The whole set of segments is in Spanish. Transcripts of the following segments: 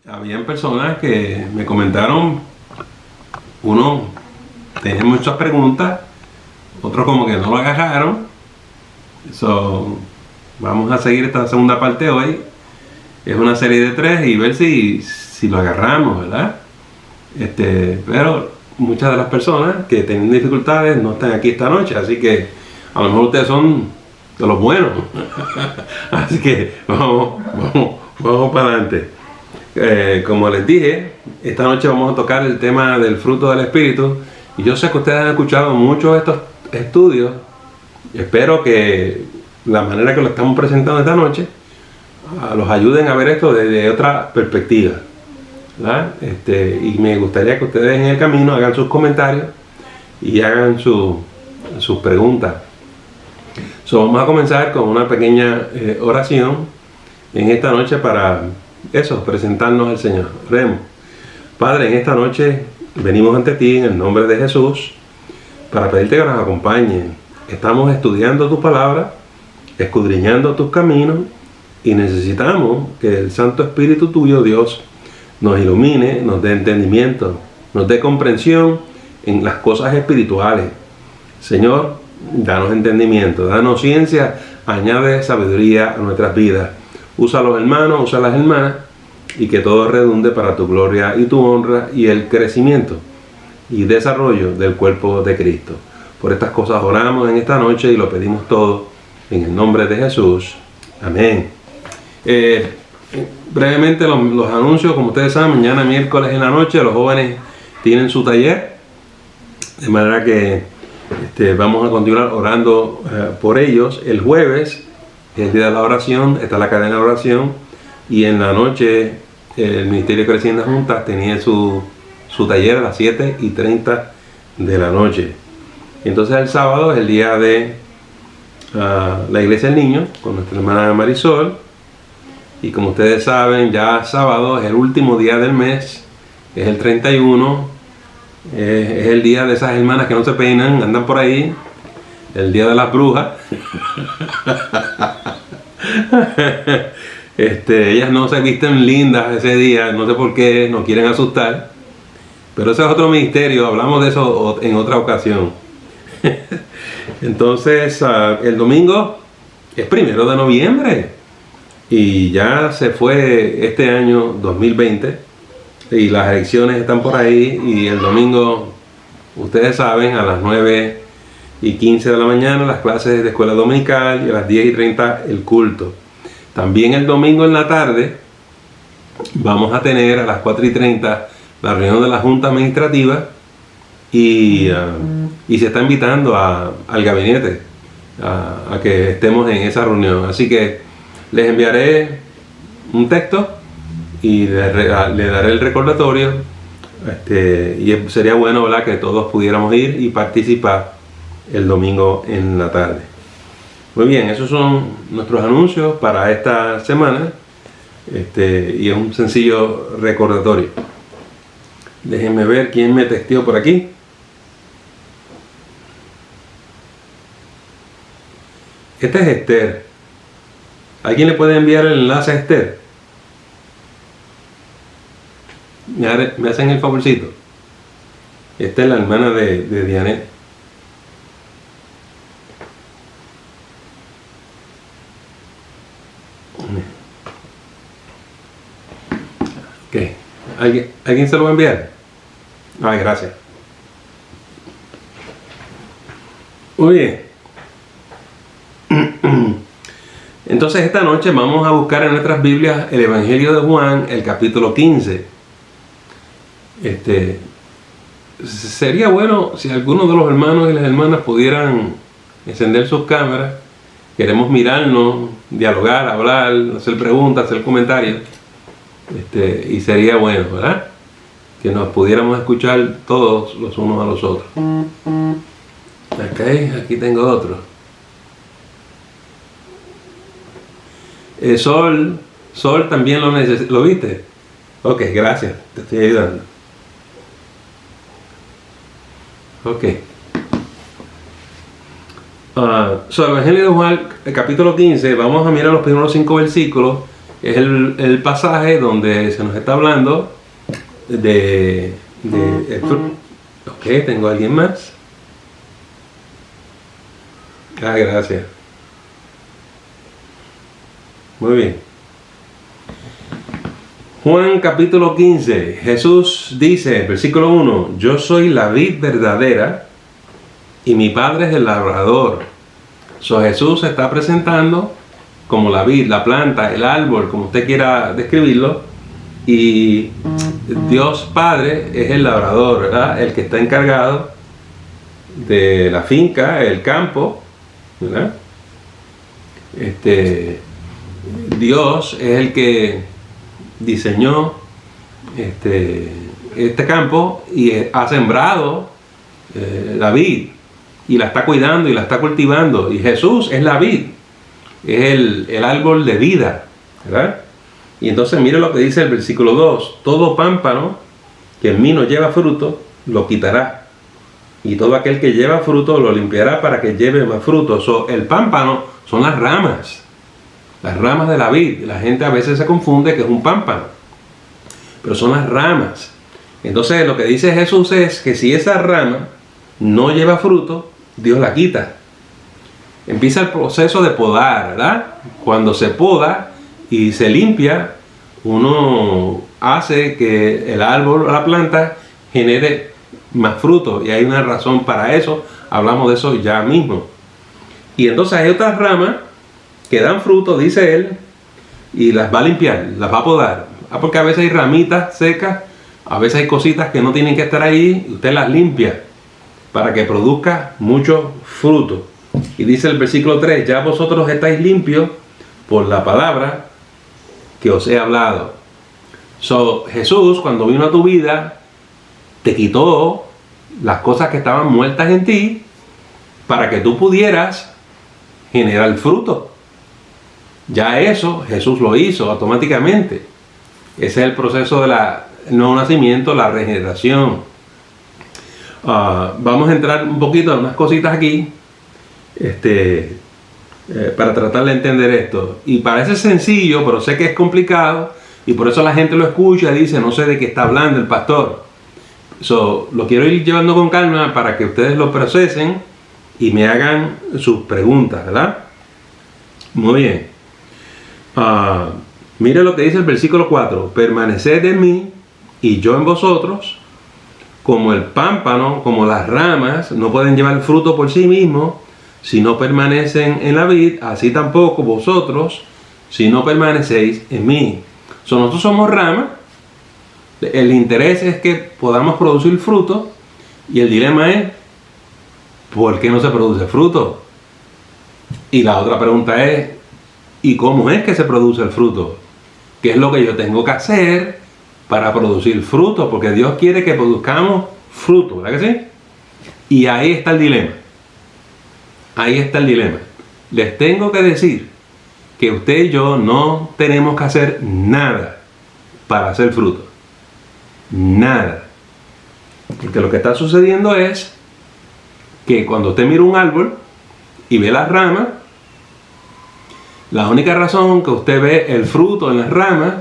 Habían personas que me comentaron, uno tenía muchas preguntas, otros como que no lo agarraron. Vamos a seguir esta segunda parte hoy. Es una serie de 3 y ver si lo agarramos, ¿verdad? Pero muchas de las personas que tienen dificultades no están aquí esta noche, así que a lo mejor ustedes son de los buenos. Así que vamos para adelante. Como les dije, esta noche vamos a tocar el tema del fruto del Espíritu. Y yo sé que ustedes han escuchado muchos de estos estudios. Espero que la manera que lo estamos presentando esta noche los ayuden a ver esto desde otra perspectiva, ¿verdad? Y me gustaría que ustedes en el camino hagan sus comentarios y hagan sus preguntas. Vamos a comenzar con una pequeña oración en esta noche para presentarnos al Señor. Oremos. Padre, en esta noche venimos ante ti en el nombre de Jesús para pedirte que nos acompañes. Estamos estudiando tu palabra, escudriñando tus caminos y necesitamos que el Santo Espíritu tuyo, Dios, nos ilumine, nos dé entendimiento, nos dé comprensión en las cosas espirituales. Señor, danos entendimiento, danos ciencia, añade sabiduría a nuestras vidas. Usa a los hermanos, usa a las hermanas y que todo redunde para tu gloria y tu honra y el crecimiento y desarrollo del cuerpo de Cristo. Por estas cosas oramos en esta noche y lo pedimos todo en el nombre de Jesús. Amén. Brevemente los anuncios, como ustedes saben, mañana miércoles en la noche los jóvenes tienen su taller, de manera que vamos a continuar orando por ellos. El jueves es el día de la oración, está la cadena de oración, y en la noche el Ministerio Creciendo Juntas tenía su taller a las 7:30 de la noche. Entonces el sábado es el día de la Iglesia del Niño con nuestra hermana Marisol, y como ustedes saben, ya sábado es el último día del mes, es el 31, es el día de esas hermanas que no se peinan, andan por ahí, el día de las brujas. Ellas no se visten lindas ese día, no sé por qué, no quieren asustar, pero ese es otro misterio, hablamos de eso en otra ocasión. Entonces el domingo es 1 de noviembre y ya se fue este año 2020 y las elecciones están por ahí, y el domingo, ustedes saben, a las 9:15 de la mañana las clases de escuela dominical y a las 10:30 el culto. También el domingo en la tarde vamos a tener a las 4:30 la reunión de la Junta Administrativa y se está invitando al gabinete a que estemos en esa reunión. Así que les enviaré un texto y le daré el recordatorio, y sería bueno, ¿verdad?, que todos pudiéramos ir y participar el domingo en la tarde. Muy bien, esos son nuestros anuncios para esta semana, y es un sencillo recordatorio. Déjenme ver quién me texteó por aquí. Esta es Esther. ¿Alguien le puede enviar el enlace a Esther? Me hacen el favorcito. Esta es la hermana de Dianet. Ok. ¿Alguien se lo va a enviar? Ay, gracias. Muy bien. Entonces esta noche vamos a buscar en nuestras Biblias el Evangelio de Juan, el capítulo 15. Sería bueno si algunos de los hermanos y las hermanas pudieran encender sus cámaras. Queremos mirarnos, dialogar, hablar, hacer preguntas, hacer comentarios. Y sería bueno, ¿verdad?, que nos pudiéramos escuchar todos los unos a los otros. Ok, aquí tengo otro. Sol también lo viste. Ok, gracias, te estoy ayudando. Ok. El Evangelio de Juan, el capítulo 15, vamos a mirar los primeros 5 versículos es el pasaje donde se nos está hablando de el fruto. Ok, tengo a alguien más. Gracias. Muy bien. Juan capítulo 15. Jesús dice, versículo 1, yo soy la vid verdadera y mi Padre es el labrador. Jesús se está presentando como la vid, la planta, el árbol, como usted quiera describirlo, y Dios Padre es el labrador, ¿verdad? El que está encargado de la finca, el campo, ¿verdad? Dios es el que diseñó este campo y ha sembrado la vid y la está cuidando y la está cultivando, y Jesús es la vid, es el árbol de vida, ¿verdad? Y entonces mire lo que dice el versículo 2, todo pámpano que en mí no lleva fruto lo quitará, y todo aquel que lleva fruto lo limpiará para que lleve más fruto. El pámpano son las ramas de la vid. La gente a veces se confunde que es un pámpano, pero son las ramas. Entonces lo que dice Jesús es que si esa rama no lleva fruto, Dios la quita. Empieza el proceso de podar, ¿verdad? Cuando se poda y se limpia, uno hace que el árbol o la planta genere más fruto, y hay una razón para eso. Hablamos de eso ya mismo. Y entonces hay otras ramas que dan fruto, dice él, y las va a limpiar, las va a podar. Porque a veces hay ramitas secas, a veces hay cositas que no tienen que estar ahí, y usted las limpia para que produzca mucho fruto. Y dice el versículo 3, ya vosotros estáis limpios por la palabra que os he hablado. Jesús, cuando vino a tu vida, te quitó las cosas que estaban muertas en ti para que tú pudieras generar fruto. Ya eso Jesús lo hizo automáticamente. Ese es el proceso del nuevo nacimiento, la regeneración. Vamos a entrar un poquito en unas cositas aquí para tratar de entender esto. Y parece sencillo, pero sé que es complicado, y por eso la gente lo escucha y dice, no sé de qué está hablando el pastor. Lo quiero ir llevando con calma para que ustedes lo procesen y me hagan sus preguntas, ¿verdad? Muy bien. Mire lo que dice el versículo 4. Permaneced en mí y yo en vosotros. Como el pámpano, como las ramas, no pueden llevar fruto por sí mismos si no permanecen en la vid, así tampoco vosotros si no permanecéis en mí. Nosotros somos ramas. El interés es que podamos producir fruto, y el dilema es ¿por qué no se produce fruto? Y la otra pregunta es ¿y cómo es que se produce el fruto? ¿Qué es lo que yo tengo que hacer para producir fruto? Porque Dios quiere que produzcamos fruto, ¿verdad que sí? Y ahí está el dilema. Ahí está el dilema. Les tengo que decir que usted y yo no tenemos que hacer nada para hacer fruto. Nada. Porque lo que está sucediendo es que cuando usted mira un árbol y ve las ramas, la única razón que usted ve el fruto en las ramas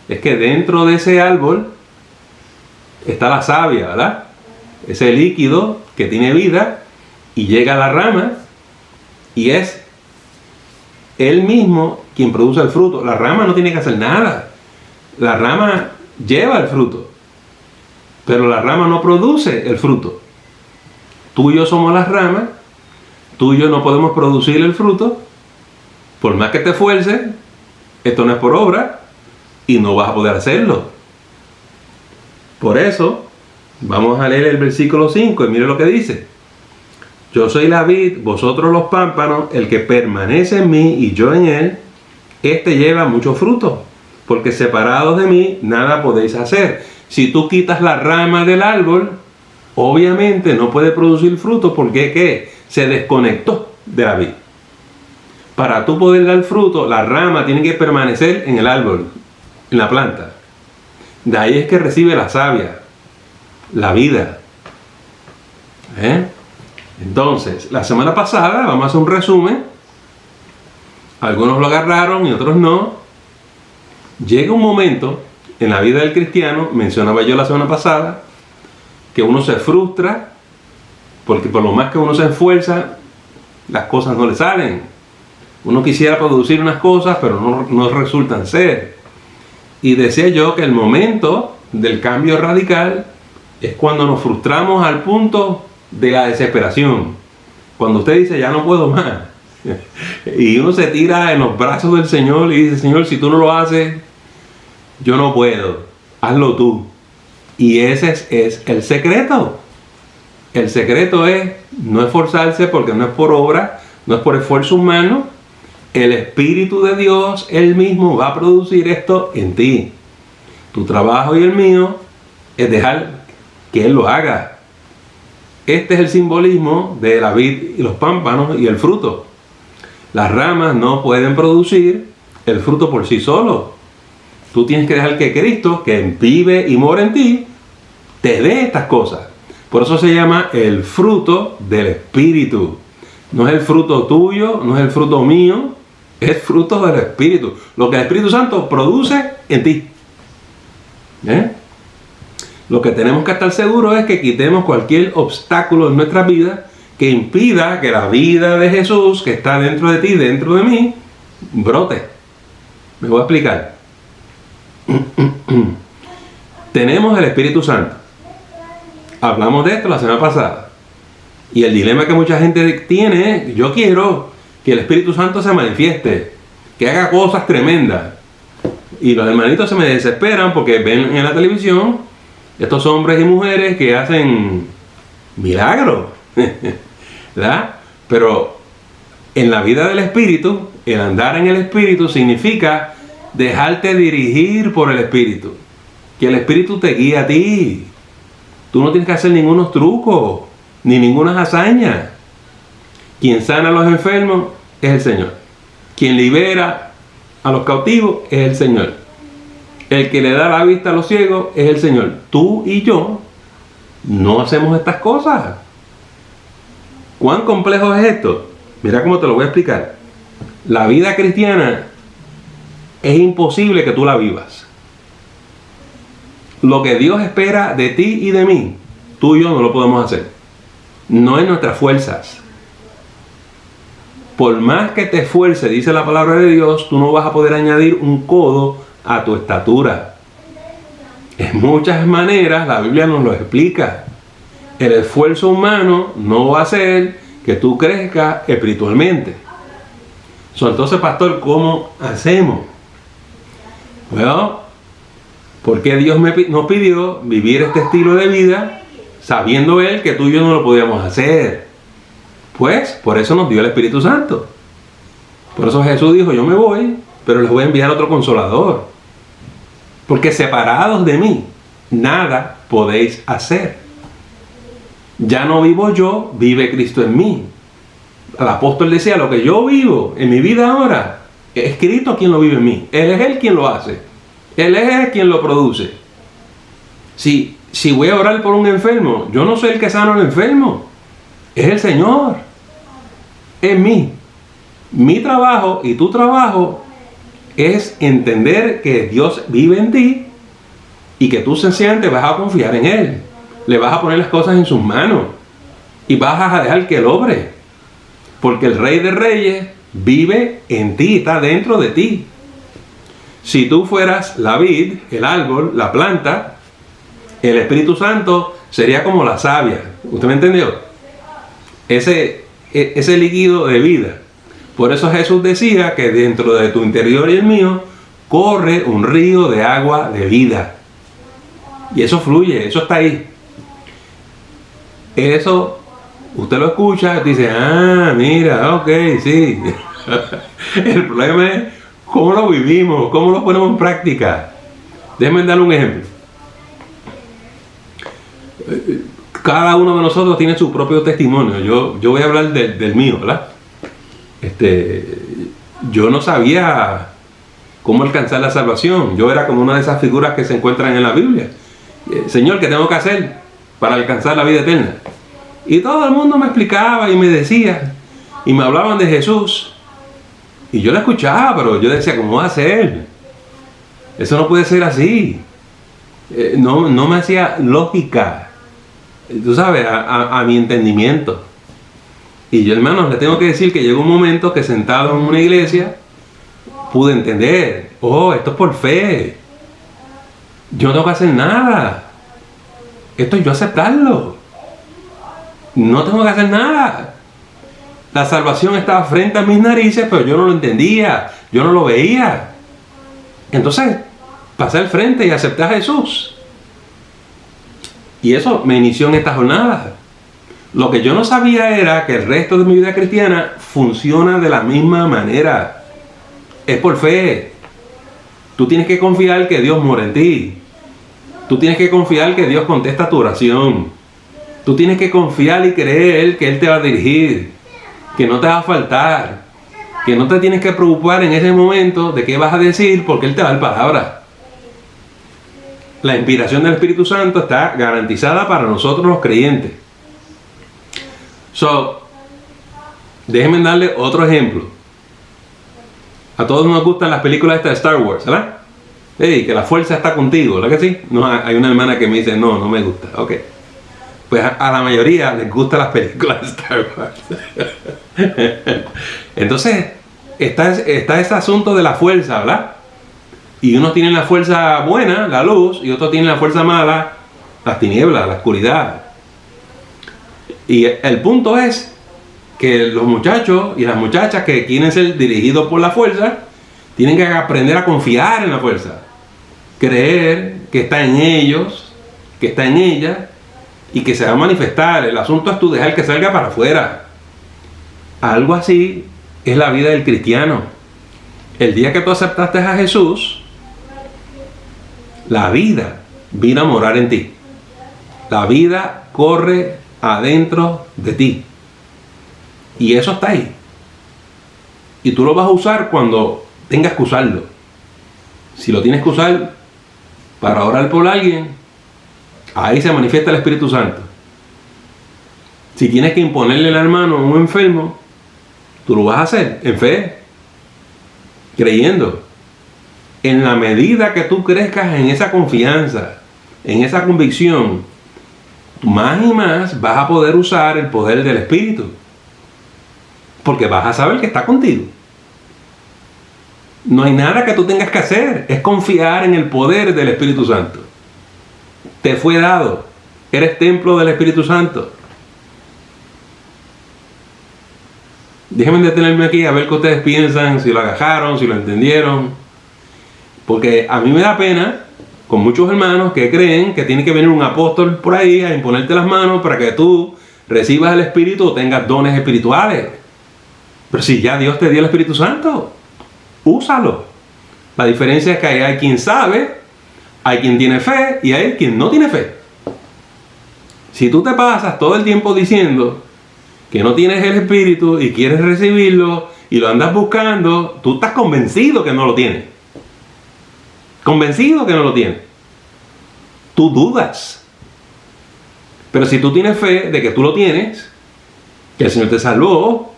es que dentro de ese árbol está la savia, ¿verdad? Ese líquido que tiene vida y llega a la rama y es él mismo quien produce el fruto. La rama no tiene que hacer nada. La rama lleva el fruto, pero la rama no produce el fruto. Tú y yo somos las ramas. Tú y yo no podemos producir el fruto. Por más que te esfuerces, esto no es por obra y no vas a poder hacerlo. Por eso, vamos a leer el versículo 5 y mire lo que dice. Yo soy la vid, vosotros los pámpanos, el que permanece en mí y yo en él, este lleva mucho fruto, porque separados de mí nada podéis hacer. Si tú quitas la rama del árbol, obviamente no puede producir fruto porque ¿qué? Se desconectó de la vid. Para tú poder dar fruto, la rama tiene que permanecer en el árbol, en la planta. De ahí es que recibe la savia, la vida. Entonces, la semana pasada, vamos a hacer un resumen. Algunos lo agarraron y otros no. Llega un momento en la vida del cristiano, mencionaba yo la semana pasada, que uno se frustra porque por lo más que uno se esfuerza, las cosas no le salen. Uno quisiera producir unas cosas, pero no resultan ser. Y decía yo que el momento del cambio radical es cuando nos frustramos al punto de la desesperación. Cuando usted dice, ya no puedo más. Y uno se tira en los brazos del Señor y dice, Señor, si tú no lo haces, yo no puedo. Hazlo tú. Y ese es el secreto. El secreto es no esforzarse, porque no es por obra, no es por esfuerzo humano. El Espíritu de Dios, Él mismo va a producir esto en ti. Tu trabajo y el mío es dejar que Él lo haga. Este es el simbolismo de la vid y los pámpanos y el fruto. Las ramas no pueden producir el fruto por sí solo. Tú tienes que dejar que Cristo, que vive y mora en ti, te dé estas cosas. Por eso se llama el fruto del Espíritu. No es el fruto tuyo, no es el fruto mío, es fruto del Espíritu. Lo que el Espíritu Santo produce en ti. Lo que tenemos que estar seguros es que quitemos cualquier obstáculo en nuestra vida que impida que la vida de Jesús, que está dentro de ti, dentro de mí, brote. Me voy a explicar. Tenemos el Espíritu Santo. Hablamos de esto la semana pasada. Y el dilema que mucha gente tiene es, yo quiero que el Espíritu Santo se manifieste, que haga cosas tremendas. Y los hermanitos se me desesperan porque ven en la televisión estos hombres y mujeres que hacen milagros, ¿verdad? Pero en la vida del Espíritu, el andar en el Espíritu significa dejarte dirigir por el Espíritu. Que el Espíritu te guíe a ti. Tú no tienes que hacer ningunos trucos, ni ninguna hazaña. Quien sana a los enfermos es el Señor. Quien libera a los cautivos es el Señor. El que le da la vista a los ciegos es el Señor. Tú y yo no hacemos estas cosas. ¿Cuán complejo es esto? Mira cómo te lo voy a explicar. La vida cristiana es imposible que tú la vivas. Lo que Dios espera de ti y de mí, tú y yo no lo podemos hacer. No es nuestras fuerzas. Por más que te esfuerces, dice la palabra de Dios, tú no vas a poder añadir un codo a tu estatura. En muchas maneras la Biblia nos lo explica. El esfuerzo humano no va a hacer que tú crezcas espiritualmente. Entonces, pastor, ¿cómo hacemos? Bueno, porque Dios nos pidió vivir este estilo de vida sabiendo Él que tú y yo no lo podíamos hacer. Pues por eso nos dio el Espíritu Santo. Por eso Jesús dijo, yo me voy, pero les voy a enviar otro consolador. Porque separados de mí, nada podéis hacer. Ya no vivo yo, vive Cristo en mí. El apóstol decía, lo que yo vivo en mi vida ahora, es Cristo quien lo vive en mí. Él es Él quien lo hace. Él es Él quien lo produce. Si voy a orar por un enfermo, yo no soy el que sana al enfermo. Es el Señor. Es mí. Mi trabajo y tu trabajo es entender que Dios vive en ti y que tú sencillamente vas a confiar en Él. Le vas a poner las cosas en sus manos y vas a dejar que Él obre. Porque el Rey de Reyes vive en ti, está dentro de ti. Si tú fueras la vid, el árbol, la planta, el Espíritu Santo sería como la savia. ¿Usted me entendió? Ese líquido de vida. Por eso Jesús decía que dentro de tu interior y el mío corre un río de agua de vida. Y eso fluye, eso está ahí. Eso, usted lo escucha y dice, ah, mira, ok, sí. El problema es cómo lo vivimos, cómo lo ponemos en práctica. Déjenme darle un ejemplo. Cada uno de nosotros tiene su propio testimonio. Yo voy a hablar del mío, ¿verdad? Yo no sabía cómo alcanzar la salvación. Yo era como una de esas figuras que se encuentran en la Biblia. Señor, ¿qué tengo que hacer para alcanzar la vida eterna? Y todo el mundo me explicaba y me decía, y me hablaban de Jesús. Y yo la escuchaba, pero yo decía, ¿cómo va a ser? Eso no puede ser así. No me hacía lógica, tú sabes, a mi entendimiento. Y yo, hermanos, le tengo que decir que llegó un momento que sentado en una iglesia pude entender, esto es por fe. Yo no tengo que hacer nada. Esto es yo aceptarlo. No tengo que hacer nada. La salvación estaba frente a mis narices, pero yo no lo entendía, yo no lo veía. Entonces, pasé al frente y acepté a Jesús. Y eso me inició en esta jornada. Lo que yo no sabía era que el resto de mi vida cristiana funciona de la misma manera. Es por fe. Tú tienes que confiar que Dios mora en ti. Tú tienes que confiar que Dios contesta tu oración. Tú tienes que confiar y creer que Él te va a dirigir, que no te va a faltar, que no te tienes que preocupar en ese momento de qué vas a decir porque Él te va a dar palabra. La inspiración del Espíritu Santo está garantizada para nosotros los creyentes. Déjenme darle otro ejemplo. A todos nos gustan las películas estas de Star Wars, ¿verdad? Hey, que la fuerza está contigo, ¿verdad que sí? No, hay una hermana que me dice, no me gusta. Ok. Pues a la mayoría les gustan las películas de Star Wars. Entonces, está ese asunto de la fuerza, ¿verdad? Y unos tienen la fuerza buena, la luz, y otros tienen la fuerza mala, las tinieblas, la oscuridad. Y el punto es que los muchachos y las muchachas que quieren ser dirigidos por la fuerza, tienen que aprender a confiar en la fuerza. Creer que está en ellos, que está en ella, y que se va a manifestar. El asunto es tú dejar que salga para afuera. Algo así es la vida del cristiano. El día que tú aceptaste a Jesús, la vida vino a morar en ti. La vida corre adentro de ti. Y eso está ahí. Y tú lo vas a usar cuando tengas que usarlo. Si lo tienes que usar para orar por alguien, ahí se manifiesta el Espíritu Santo. Si tienes que imponerle la mano a un enfermo, tú lo vas a hacer en fe, creyendo. En la medida que tú crezcas en esa confianza, en esa convicción, más y más vas a poder usar el poder del Espíritu. Porque vas a saber que está contigo. No hay nada que tú tengas que hacer, es confiar en el poder del Espíritu Santo. Te fue dado, eres templo del Espíritu Santo. Déjenme detenerme aquí a ver qué ustedes piensan, si lo agajaron, si lo entendieron. Porque a mí me da pena con muchos hermanos que creen que tiene que venir un apóstol por ahí a imponerte las manos para que tú recibas el Espíritu o tengas dones espirituales. Pero si ya Dios te dio el Espíritu Santo, úsalo. La diferencia es que hay quien sabe, hay quien tiene fe y hay quien no tiene fe. Si tú te pasas todo el tiempo diciendo que no tienes el Espíritu y quieres recibirlo y lo andas buscando, tú estás convencido que no lo tienes. Convencido que no lo tienes. Tú dudas. Pero si tú tienes fe de que tú lo tienes, que el Señor te salvó,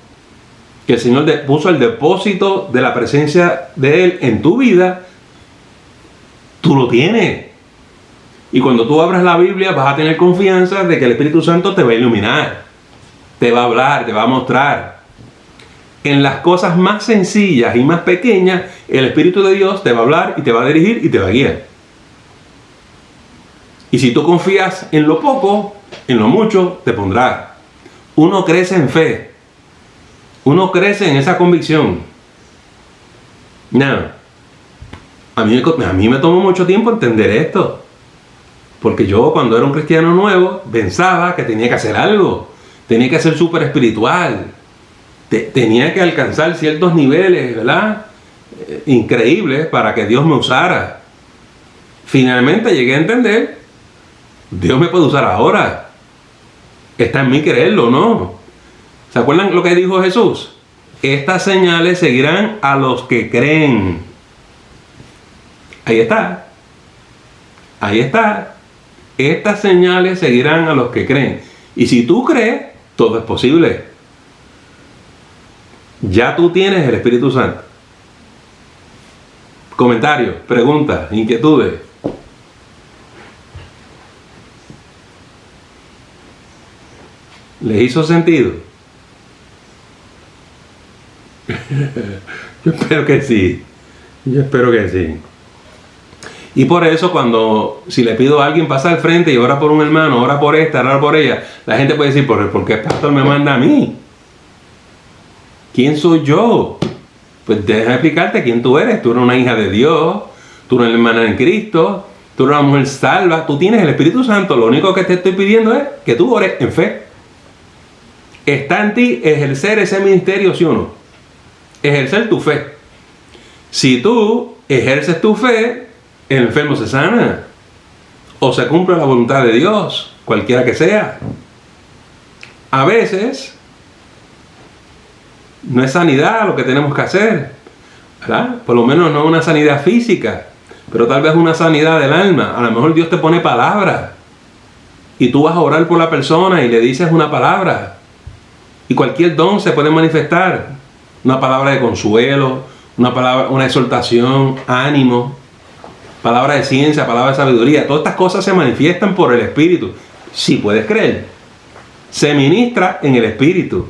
que el Señor puso el depósito de la presencia de Él en tu vida, tú lo tienes. Y cuando tú abras la Biblia vas a tener confianza de que el Espíritu Santo te va a iluminar, te va a hablar, te va a mostrar. En las cosas más sencillas y más pequeñas, el Espíritu de Dios te va a hablar y te va a dirigir y te va a guiar. Y si tú confías en lo poco, en lo mucho te pondrá. Uno crece en fe. Uno crece en esa convicción. No. A mí me tomó mucho tiempo entender esto. Porque yo cuando era un cristiano nuevo pensaba que tenía que hacer algo. Tenía que ser súper espiritual. Tenía que alcanzar ciertos niveles, ¿verdad? Increíbles para que Dios me usara. Finalmente llegué a entender, Dios me puede usar ahora. Está en mí creerlo, ¿no? ¿Se acuerdan lo que dijo Jesús? Estas señales seguirán a los que creen. Ahí está. Ahí está. Estas señales seguirán a los que creen. Y si tú crees, todo es posible. Ya tú tienes el Espíritu Santo. Comentarios, preguntas, inquietudes. ¿Les hizo sentido? Yo espero que sí. Yo espero que sí. Y por eso si le pido a alguien pasar al frente y ora por un hermano, ora por esta, ora por ella, la gente puede decir, ¿por qué el pastor me manda a mí? ¿Quién soy yo? Pues déjame explicarte quién tú eres. Tú eres una hija de Dios, tú eres una hermana en Cristo, tú eres una mujer salva, tú tienes el Espíritu Santo. Lo único que te estoy pidiendo es que tú ores en fe. Está en ti ejercer ese ministerio, ¿sí o no? Ejercer tu fe. Si tú ejerces tu fe, el enfermo se sana o se cumple la voluntad de Dios, cualquiera que sea. A veces no es sanidad lo que tenemos que hacer, ¿verdad? Por lo menos no una sanidad física, pero tal vez una sanidad del alma. A lo mejor Dios te pone palabras y tú vas a orar por la persona y le dices una palabra, y cualquier don se puede manifestar. Una palabra de consuelo, una exhortación, ánimo, palabra de ciencia, palabra de sabiduría. Todas estas cosas se manifiestan por el Espíritu. Si puedes creer, se ministra en el Espíritu.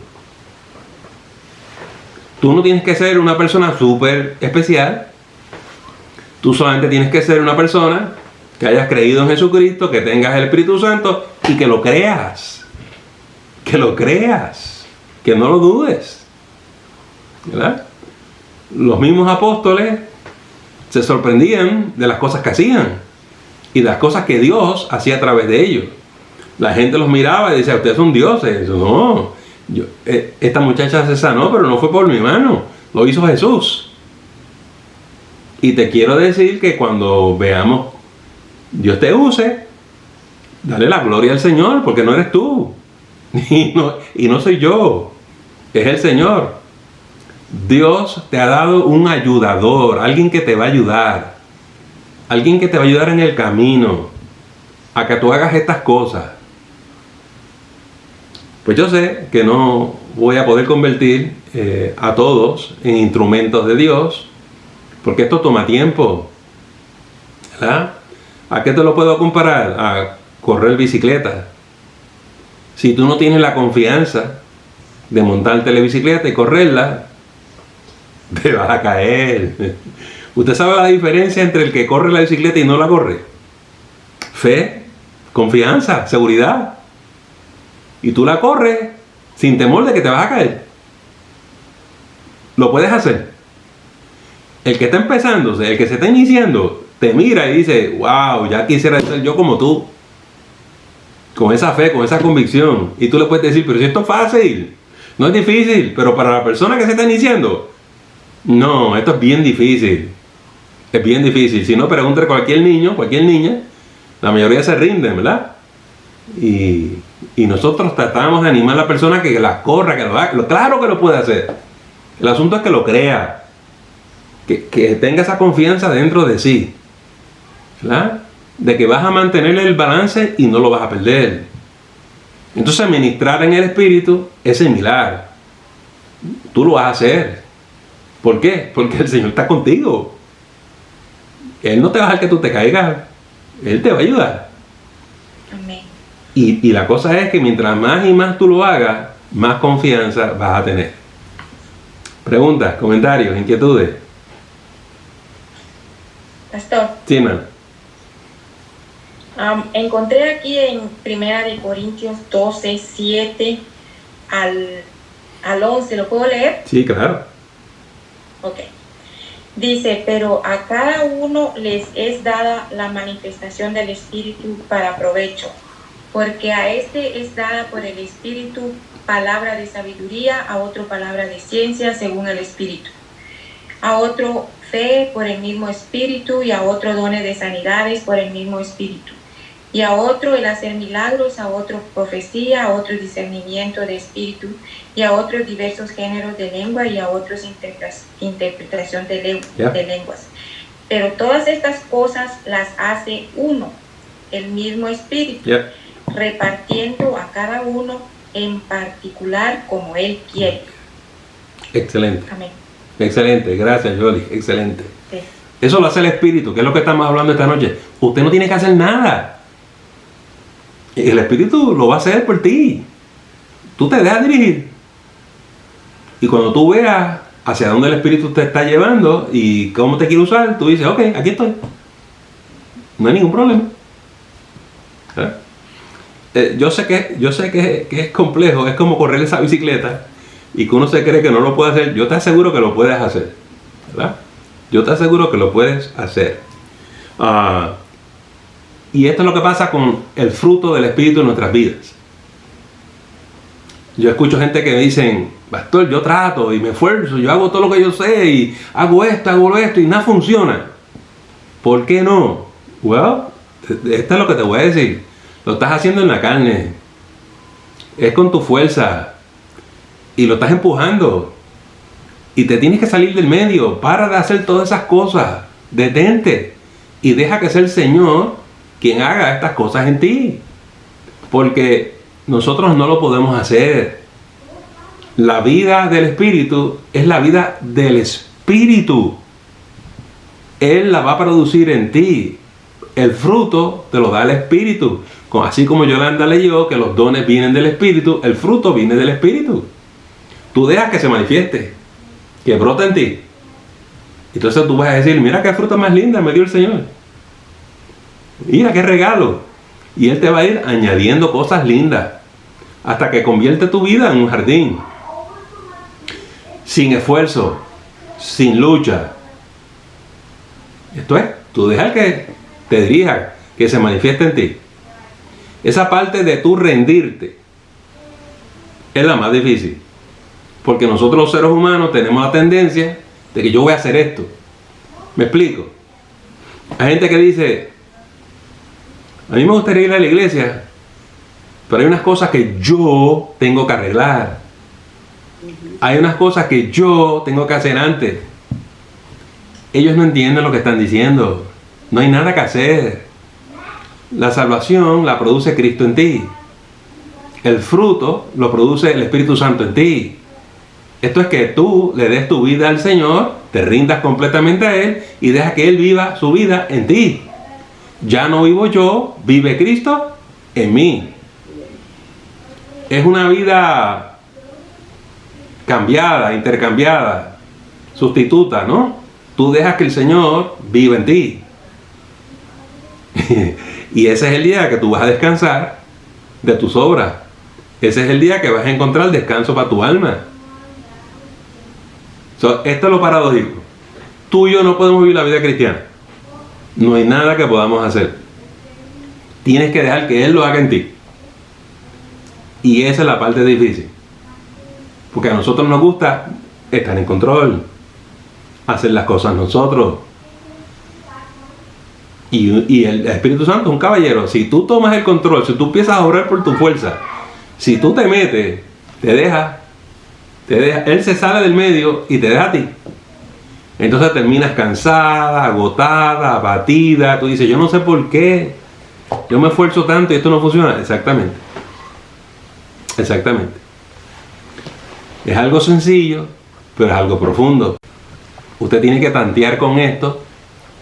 Tú no tienes que ser una persona súper especial. Tú solamente tienes que ser una persona que hayas creído en Jesucristo, que tengas el Espíritu Santo y que lo creas. Que lo creas. Que no lo dudes. ¿Verdad? Los mismos apóstoles se sorprendían de las cosas que hacían y de las cosas que Dios hacía a través de ellos. La gente los miraba y decía, ustedes son dioses. No, esta muchacha se sanó, pero no fue por mi mano, lo hizo Jesús. Y te quiero decir que cuando veamos Dios te use, dale la gloria al Señor, porque no eres tú y no soy yo, es el Señor. Dios te ha dado un ayudador, alguien que te va a ayudar, alguien que te va a ayudar en el camino a que tú hagas estas cosas. Pues yo sé que no voy a poder convertir a todos en instrumentos de Dios, porque esto toma tiempo, ¿verdad? ¿A qué te lo puedo comparar? A correr bicicleta. Si tú no tienes la confianza de montarte la bicicleta y correrla, te vas a caer. ¿Usted sabe la diferencia entre el que corre la bicicleta y no la corre? Fe, confianza, seguridad. Y tú la corres sin temor de que te vas a caer. Lo puedes hacer. El que está empezando, el que se está iniciando, te mira y dice, wow, ya quisiera ser yo como tú. Con esa fe, con esa convicción. Y tú le puedes decir, pero si esto es fácil, no es difícil. Pero para la persona que se está iniciando, no, esto es bien difícil. Es bien difícil. Si no, pregúntale a cualquier niño, cualquier niña, la mayoría se rinden, ¿verdad? Y nosotros tratamos de animar a la persona que la corra, que lo haga. Claro que lo puede hacer. El asunto es que lo crea. Que tenga esa confianza dentro de sí, ¿verdad? De que vas a mantener el balance y no lo vas a perder. Entonces, ministrar en el Espíritu es similar. Tú lo vas a hacer. ¿Por qué? Porque el Señor está contigo. Él no te va a dejar que tú te caigas. Él te va a ayudar. Amén. Y la cosa es que mientras más y más tú lo hagas, más confianza vas a tener. Preguntas, comentarios, inquietudes. Pastor, Sí, hermano. encontré aquí en 1 Corintios 12, 7 al 11, ¿lo puedo leer? Sí, claro. Ok. Dice, pero a cada uno les es dada la manifestación del Espíritu para provecho, porque a este es dada por el Espíritu palabra de sabiduría, a otro palabra de ciencia según el Espíritu, a otro fe por el mismo Espíritu, y a otro dones de sanidades por el mismo Espíritu, y a otro el hacer milagros, a otro profecía, a otro discernimiento de espíritu, y a otros diversos géneros de lengua, y a otros interpretación de lenguas. Pero todas estas cosas las hace uno, el mismo Espíritu, repartiendo a cada uno en particular como Él quiere. Excelente. Amén. Excelente, gracias, Yoli, excelente. Sí. Eso lo hace el Espíritu, que es lo que estamos hablando esta noche. Usted no tiene que hacer nada. El Espíritu lo va a hacer por ti. Tú te dejas dirigir. Y cuando tú veas hacia dónde el Espíritu te está llevando y cómo te quiere usar, tú dices, ok, aquí estoy. No hay ningún problema. Yo sé que es complejo, es como correr esa bicicleta y que uno se cree que no lo puede hacer. Yo te aseguro que lo puedes hacer, ¿verdad? Yo te aseguro que lo puedes hacer. Y esto es lo que pasa con el fruto del Espíritu en nuestras vidas. Yo escucho gente que me dicen, pastor, yo trato y me esfuerzo, yo hago todo lo que yo sé y hago esto y nada funciona. ¿Por qué no? Well, esto es lo que te voy a decir. Lo estás haciendo en la carne. Es con tu fuerza. Y lo estás empujando. Y te tienes que salir del medio. Para de hacer todas esas cosas. Detente. Y deja que sea el Señor quien haga estas cosas en ti. Porque nosotros no lo podemos hacer. La vida del Espíritu es la vida del Espíritu. Él la va a producir en ti. El fruto te lo da el Espíritu. Así como Yolanda leyó que los dones vienen del Espíritu, el fruto viene del Espíritu. Tú dejas que se manifieste, que brota en ti. Entonces tú vas a decir, mira qué fruta más linda me dio el Señor. Mira qué regalo. Y Él te va a ir añadiendo cosas lindas hasta que convierte tu vida en un jardín. Sin esfuerzo, sin lucha. Esto es, tú dejas que te dirija, que se manifieste en ti. Esa parte de tú rendirte es la más difícil. Porque nosotros los seres humanos tenemos la tendencia de que yo voy a hacer esto. ¿Me explico? Hay gente que dice, a mí me gustaría ir a la iglesia, pero hay unas cosas que yo tengo que arreglar. Hay unas cosas que yo tengo que hacer antes. Ellos no entienden lo que están diciendo. No hay nada que hacer. La salvación la produce Cristo en ti. El fruto lo produce el Espíritu Santo en ti. Esto es que tú le des tu vida al Señor, te rindas completamente a Él y deja que Él viva su vida en ti. Ya no vivo yo, vive Cristo en mí. Es una vida cambiada, intercambiada, sustituta, ¿no? Tú dejas que el Señor viva en ti. Y ese es el día que tú vas a descansar de tus obras. Ese es el día que vas a encontrar descanso para tu alma. Esto es lo paradójico. Tú y yo no podemos vivir la vida cristiana. No hay nada que podamos hacer. Tienes que dejar que Él lo haga en ti. Y esa es la parte difícil. Porque a nosotros nos gusta estar en control. Hacer las cosas nosotros. Y el Espíritu Santo es un caballero. Si tú tomas el control, si tú empiezas a orar por tu fuerza, si tú te metes, te deja, Él se sale del medio y te deja a ti. Entonces terminas cansada, agotada, abatida. Tú dices, yo no sé por qué. Yo me esfuerzo tanto y esto no funciona. Exactamente. Exactamente. Es algo sencillo, pero es algo profundo. Usted tiene que tantear con esto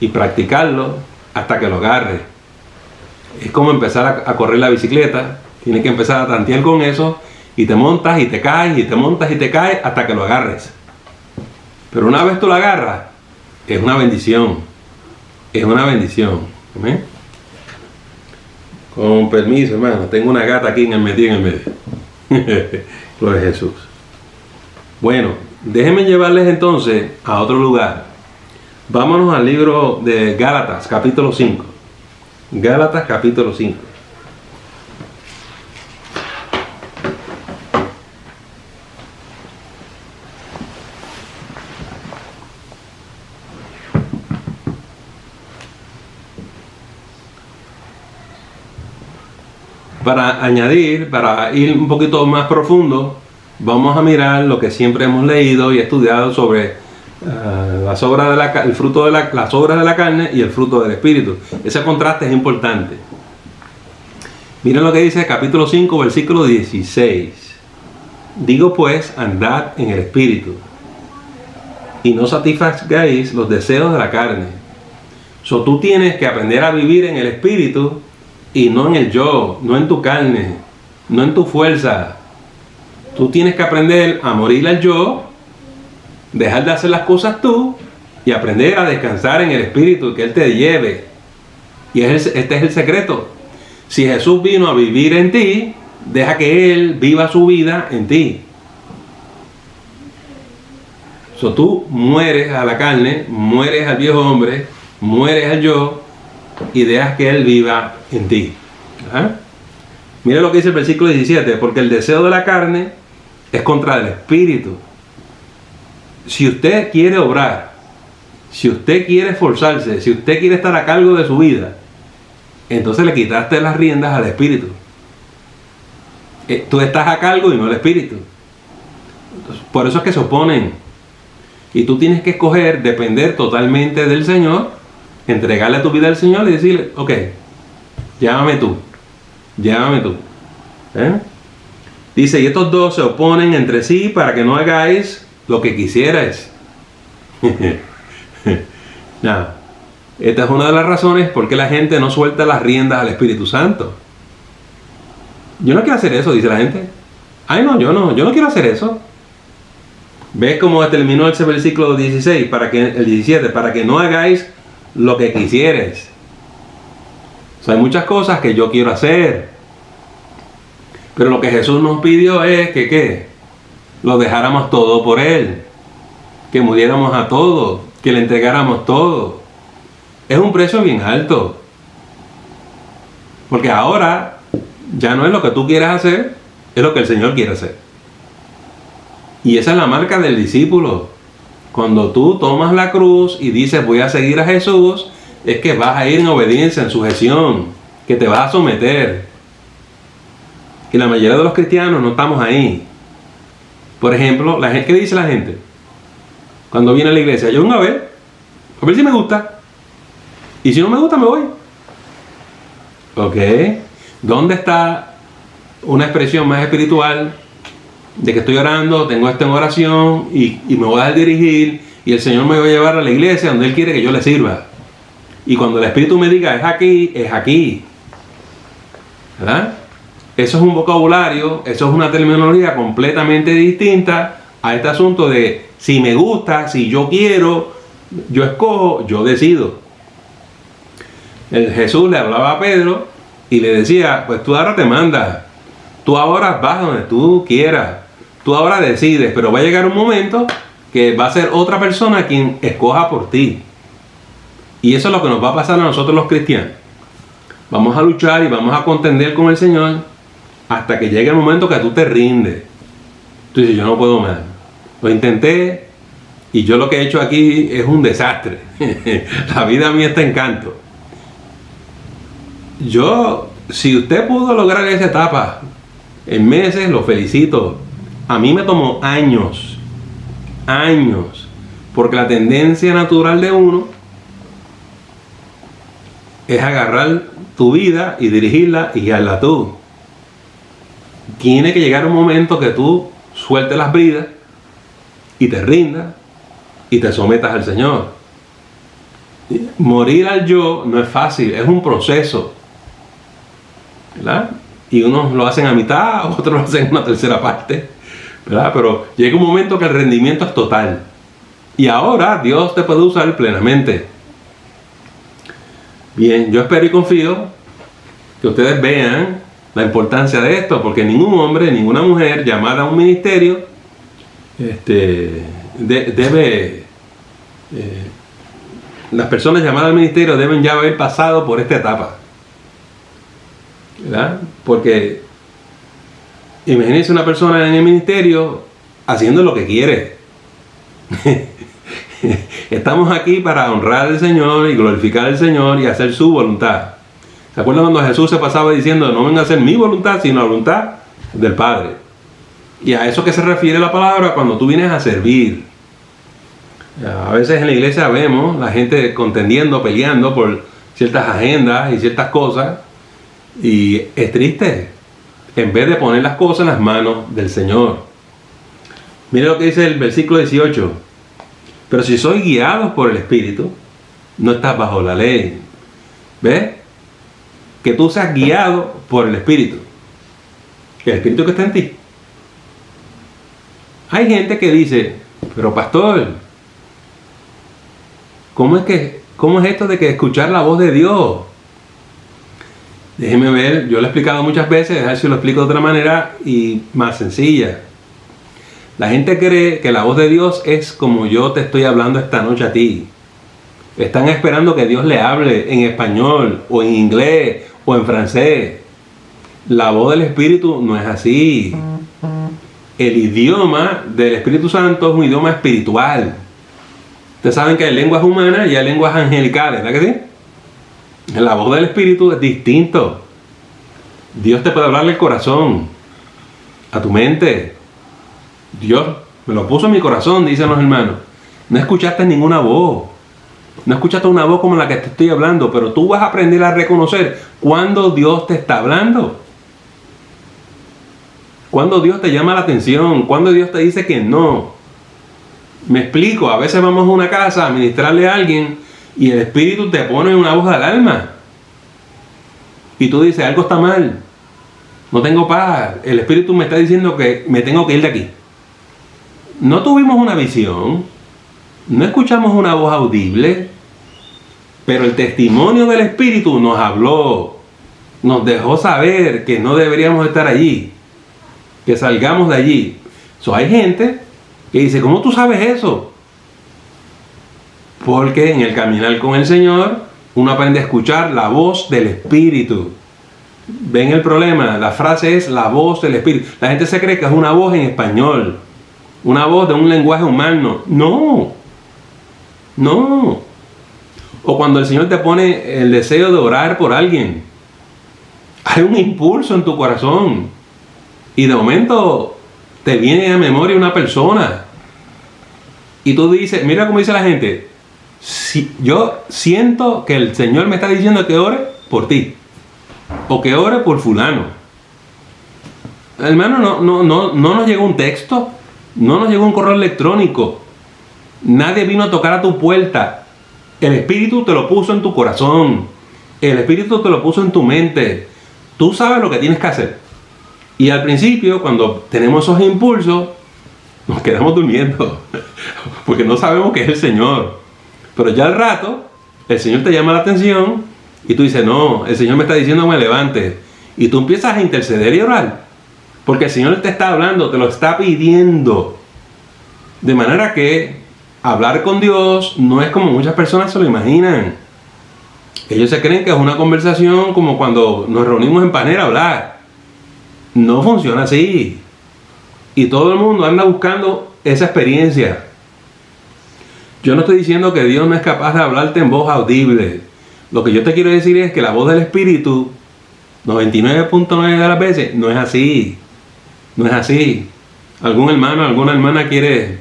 y practicarlo hasta que lo agarre. Es como empezar a correr la bicicleta. Tienes que empezar a tantear con eso y te montas y te caes y te montas y te caes hasta que lo agarres. Pero una vez tú lo agarras, es una bendición. Es una bendición. ¿Amén? Con permiso, hermano. Tengo una gata aquí en el medio. Gloria a Jesús. Bueno, déjenme llevarles entonces a otro lugar. Vámonos al libro de Gálatas, capítulo 5. Gálatas, capítulo 5. Para añadir, para ir un poquito más profundo, vamos a mirar lo que siempre hemos leído y estudiado sobre las obras el fruto de las obras de la carne y el fruto del Espíritu. Ese contraste es importante. Miren lo que dice capítulo 5, versículo 16. Digo pues, andad en el Espíritu, y no satisfagáis los deseos de la carne, So, tú tienes que aprender a vivir en el espíritu y no en el yo, no en tu carne, no en tu fuerza. Tú tienes que aprender a morir al yo, dejar de hacer las cosas tú y aprender a descansar en el espíritu, que Él te lleve. Y este es el secreto. Si Jesús vino a vivir en ti, deja que Él viva su vida en ti. So, tú mueres a la carne, mueres al viejo hombre, mueres al yo y dejas que Él viva en ti. ¿Ah? Mira lo que dice el versículo 17, porque el deseo de la carne es contra el espíritu. Si usted quiere obrar, si usted quiere esforzarse, si usted quiere estar a cargo de su vida, entonces le quitaste las riendas al espíritu. Tú estás a cargo y no el espíritu. Entonces, por eso es que se oponen. Y tú tienes que escoger depender totalmente del Señor, entregarle tu vida al Señor y decirle, ok, llámame tú. Dice, y estos dos se oponen entre sí para que no hagáis lo que quisierais. Nada. Esta es una de las razones por qué la gente no suelta las riendas al Espíritu Santo. Yo no quiero hacer eso, dice la gente. Ay, no, yo no quiero hacer eso. ¿Ves cómo terminó ese versículo 16? El 17, para que no hagáis lo que quisierais. O sea, hay muchas cosas que yo quiero hacer. Pero lo que Jesús nos pidió es que, ¿qué? Lo dejáramos todo por Él. Que muriéramos a todo. Que le entregáramos todo. Es un precio bien alto. Porque ahora ya no es lo que tú quieres hacer, es lo que el Señor quiere hacer. Y esa es la marca del discípulo. Cuando tú tomas la cruz y dices voy a seguir a Jesús, es que vas a ir en obediencia, en sujeción, que te vas a someter. Y la mayoría de los cristianos no estamos ahí. Por ejemplo, ¿qué dice la gente? Cuando viene a la iglesia, yo vengo a ver si me gusta. Y si no me gusta, me voy. ¿Ok? ¿Dónde está una expresión más espiritual de que estoy orando, tengo esto en oración y me voy a dejar dirigir y el Señor me va a llevar a la iglesia donde Él quiere que yo le sirva? Y cuando el Espíritu me diga, es aquí. ¿Verdad? Eso es un vocabulario, eso es una terminología completamente distinta a este asunto de si me gusta, si yo quiero, yo escojo, yo decido. Jesús le hablaba a Pedro y le decía, pues tú ahora te mandas, tú ahora vas donde tú quieras, tú ahora decides, pero va a llegar un momento que va a ser otra persona quien escoja por ti. Y eso es lo que nos va a pasar a nosotros los cristianos. Vamos a luchar y vamos a contender con el Señor hasta que llegue el momento que tú te rindes. Tú dices, yo no puedo más. Lo intenté y yo lo que he hecho aquí es un desastre. La vida mía está en canto. Si usted pudo lograr esa etapa en meses, lo felicito. A mí me tomó años, porque la tendencia natural de uno es agarrar tu vida y dirigirla y guiarla tú. Tiene que llegar un momento que tú sueltes las bridas y te rindas y te sometas al Señor. Morir al yo no es fácil, es un proceso. ¿Verdad? Y unos lo hacen a mitad, otros lo hacen en una tercera parte, ¿verdad? Pero llega un momento que el rendimiento es total. Y ahora Dios te puede usar plenamente. Bien, yo espero y confío que ustedes vean la importancia de esto, porque ningún hombre, ninguna mujer llamada a un ministerio las personas llamadas al ministerio deben ya haber pasado por esta etapa. ¿Verdad? Porque imagínense una persona en el ministerio haciendo lo que quiere. Estamos aquí para honrar al Señor y glorificar al Señor y hacer su voluntad. ¿Se acuerdan cuando Jesús se pasaba diciendo no venga a hacer mi voluntad sino la voluntad del Padre? Y a eso que se refiere la palabra cuando tú vienes a servir. A veces en la iglesia vemos la gente contendiendo, peleando por ciertas agendas y ciertas cosas. Y es triste, en vez de poner las cosas en las manos del Señor. Mire lo que dice el versículo 18. Pero si sois guiados por el Espíritu, no estás bajo la ley. ¿Ves? Que tú seas guiado por el Espíritu que está en ti. Hay gente que dice, pero pastor, ¿cómo es esto de que escuchar la voz de Dios? Déjeme ver, yo lo he explicado muchas veces, a ver si lo explico de otra manera y más sencilla. La gente cree que la voz de Dios es como yo te estoy hablando esta noche a ti. Están esperando que Dios le hable en español, o en inglés, o en francés. La voz del Espíritu no es así. El idioma del Espíritu Santo es un idioma espiritual. Ustedes saben que hay lenguas humanas y hay lenguas angelicales, ¿verdad que sí? La voz del Espíritu es distinto. Dios te puede hablar al corazón, a tu mente. Dios me lo puso en mi corazón, dicen los hermanos. No escuchaste ninguna voz. No escuchaste una voz como la que te estoy hablando, pero tú vas a aprender a reconocer cuando Dios te está hablando. Cuando Dios te llama la atención, cuando Dios te dice que no. Me explico, a veces vamos a una casa a ministrarle a alguien y el Espíritu te pone una voz al alma. Y tú dices, algo está mal. No tengo paz. El Espíritu me está diciendo que me tengo que ir de aquí. No tuvimos una visión. No escuchamos una voz audible. Pero el testimonio del Espíritu nos habló. Nos dejó saber que no deberíamos estar allí. Que salgamos de allí. Hay gente que dice, ¿cómo tú sabes eso? Porque en el caminar con el Señor, uno aprende a escuchar la voz del Espíritu. ¿Ven el problema? La frase es la voz del Espíritu. La gente se cree que es una voz en español. Una voz de un lenguaje humano. No. No. O cuando el Señor te pone el deseo de orar por alguien. Hay un impulso en tu corazón. Y de momento te viene a memoria una persona. Y tú dices, mira cómo dice la gente. Si yo siento que el Señor me está diciendo que ore por ti. O que ore por fulano. Hermano, no nos llegó un texto. No nos llegó un correo electrónico. Nadie vino a tocar a tu puerta. El Espíritu te lo puso en tu corazón. El Espíritu te lo puso en tu mente. Tú sabes lo que tienes que hacer. Y al principio, cuando tenemos esos impulsos, nos quedamos durmiendo. Porque no sabemos que es el Señor. Pero ya al rato, el Señor te llama la atención y tú dices, no, el Señor me está diciendo que me levante. Y tú empiezas a interceder y orar. Porque el Señor te está hablando, te lo está pidiendo. De manera que hablar con Dios no es como muchas personas se lo imaginan. Ellos se creen que es una conversación como cuando nos reunimos en Panera a hablar. No funciona así. Y todo el mundo anda buscando esa experiencia. Yo no estoy diciendo que Dios no es capaz de hablarte en voz audible. Lo que yo te quiero decir es que la voz del Espíritu, 99.9 de las veces, no es así. No es así. ¿Algún hermano, alguna hermana quiere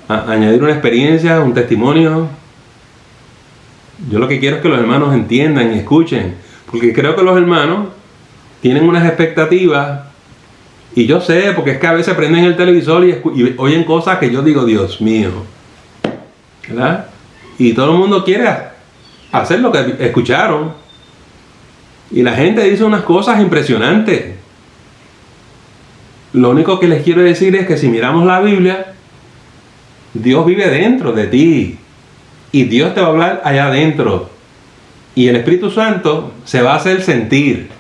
añadir una experiencia, un testimonio? Yo lo que quiero es que los hermanos entiendan y escuchen. Porque creo que los hermanos tienen unas expectativas. Y yo sé, porque es que a veces prenden el televisor y oyen cosas que yo digo, Dios mío. ¿Verdad? Y todo el mundo quiere hacer lo que escucharon. Y la gente dice unas cosas impresionantes. Lo único que les quiero decir es que si miramos la Biblia, Dios vive dentro de ti. Y Dios te va a hablar allá adentro. Y el Espíritu Santo se va a hacer sentir.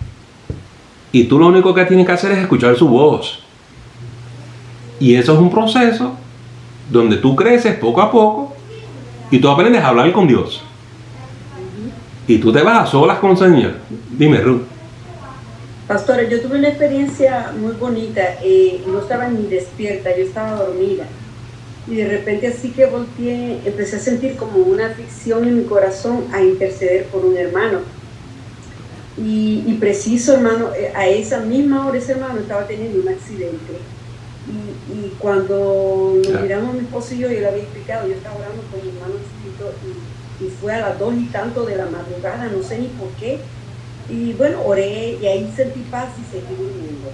Y tú lo único que tienes que hacer es escuchar su voz. Y eso es un proceso donde tú creces poco a poco y tú aprendes a hablar con Dios. Y tú te vas a solas con el Señor. Dime, Ruth. Pastor, yo tuve una experiencia muy bonita. No estaba ni despierta, yo estaba dormida. Y de repente así que volteé, empecé a sentir como una aflicción en mi corazón a interceder por un hermano. Y preciso, hermano, a esa misma hora ese hermano estaba teniendo un accidente. Y cuando nos miramos mi esposo y yo le había explicado, yo estaba orando con mi hermano chiquito y fue a las 2 y tanto de la madrugada, no sé ni por qué. Y bueno, oré y ahí sentí paz y seguí durmiendo.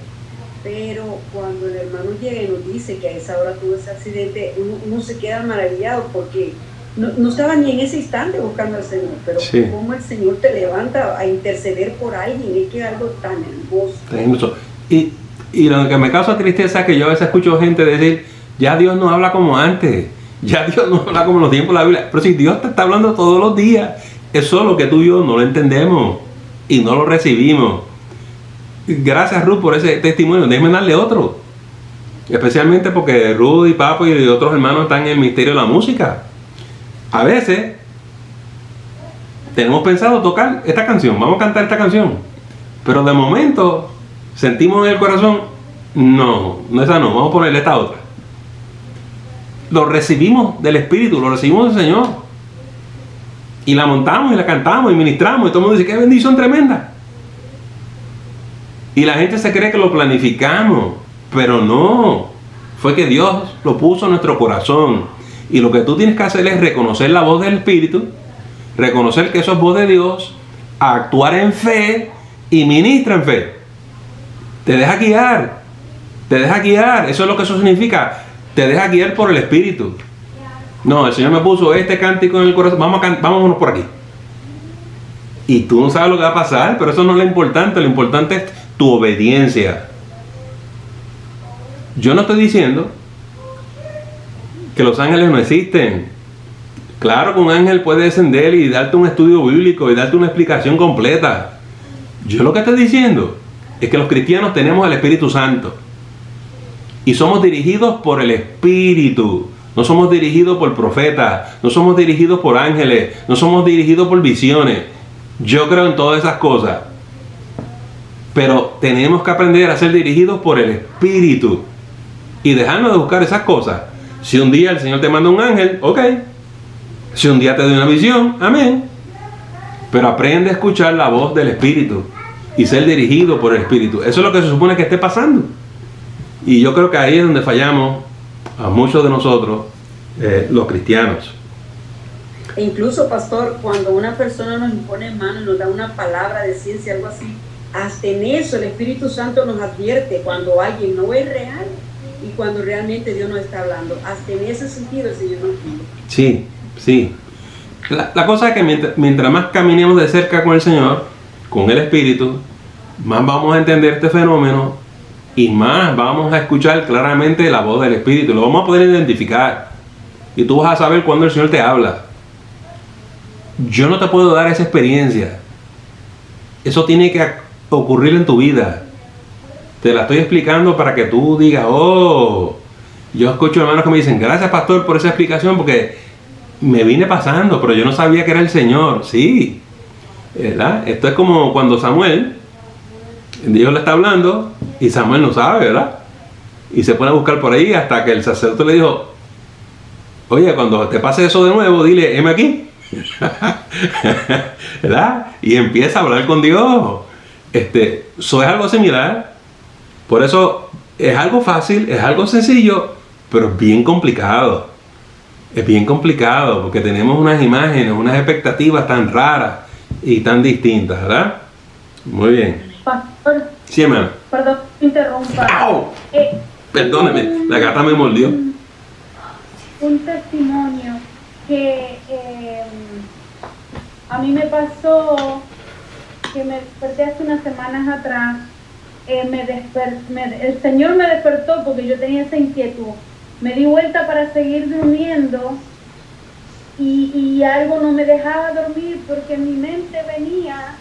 Pero cuando el hermano llega y nos dice que a esa hora tuvo ese accidente, uno se queda maravillado porque no estaba ni en ese instante buscando al Señor, pero Sí. cómo el Señor te levanta a interceder por alguien, es que es algo tan hermoso. Incluso. Y lo que me causa tristeza es que yo a veces escucho gente decir, ya Dios no habla como antes, ya Dios no habla como en los tiempos de la Biblia. Pero si Dios te está hablando todos los días, es solo que tú y yo no lo entendemos y no lo recibimos. Gracias, Ruth, por ese testimonio. Déjeme darle otro. Especialmente porque Ruth y Papo y otros hermanos están en el misterio de la música. A veces tenemos pensado tocar esta canción, vamos a cantar esta canción, pero de momento sentimos en el corazón, no esa no, vamos a ponerle esta otra. Lo recibimos del Espíritu, lo recibimos del Señor y la montamos y la cantamos y ministramos y todo el mundo dice, qué bendición tremenda. Y la gente se cree que lo planificamos, pero no, fue que Dios lo puso en nuestro corazón. Y lo que tú tienes que hacer es reconocer la voz del Espíritu, reconocer que eso es voz de Dios, actuar en fe y ministra en fe. Te deja guiar, eso es lo que eso significa, te deja guiar por el Espíritu. No, el Señor me puso este cántico en el corazón, vámonos por aquí. Y tú no sabes lo que va a pasar, pero eso no es lo importante es tu obediencia. Yo no estoy diciendo que los ángeles no existen. Claro que un ángel puede descender y darte un estudio bíblico y darte una explicación completa. Yo lo que estoy diciendo es que los cristianos tenemos el Espíritu Santo y somos dirigidos por el Espíritu. No somos dirigidos por profetas, no somos dirigidos por ángeles, no somos dirigidos por visiones. Yo creo en todas esas cosas, pero tenemos que aprender a ser dirigidos por el Espíritu y dejarnos de buscar esas cosas. Si un día el Señor te manda un ángel, ok. Si un día te doy una visión, amén. Pero aprende a escuchar la voz del Espíritu y ser dirigido por el Espíritu. Eso es lo que se supone que esté pasando. Y yo creo que ahí es donde fallamos a muchos de nosotros, los cristianos. E incluso, pastor, cuando una persona nos impone mano, nos da una palabra de ciencia, algo así, hasta en eso el Espíritu Santo nos advierte cuando alguien no es real y cuando realmente Dios nos está hablando. Hasta en ese sentido el Señor nos guía. Sí, sí. La cosa es que mientras más caminemos de cerca con el Señor, con el Espíritu, más vamos a entender este fenómeno y más vamos a escuchar claramente la voz del Espíritu. Lo vamos a poder identificar y tú vas a saber cuando el Señor te habla. Yo no te puedo dar esa experiencia. Eso tiene que ocurrir en tu vida. Te la estoy explicando para que tú digas, oh, yo escucho hermanos que me dicen, gracias pastor por esa explicación porque me vine pasando, pero yo no sabía que era el Señor. Sí, ¿verdad? Esto es como cuando Samuel, Dios le está hablando y Samuel no sabe, ¿verdad? Y se pone a buscar por ahí hasta que el sacerdote le dijo, oye, cuando te pase eso de nuevo, dile, heme aquí. ¿Verdad? Y empieza a hablar con Dios. Eso es algo similar. Por eso es algo fácil, es algo sencillo, pero es bien complicado. Es bien complicado porque tenemos unas imágenes, unas expectativas tan raras y tan distintas, ¿verdad? Muy bien. Pastor, Sí, hermano. perdón que interrumpa. ¡Au! Perdóneme, la gata me mordió. Un testimonio que a mí me pasó, que me desperté hace unas semanas atrás. El Señor me despertó porque yo tenía esa inquietud. Me di vuelta para seguir durmiendo y algo no me dejaba dormir porque en mi mente venía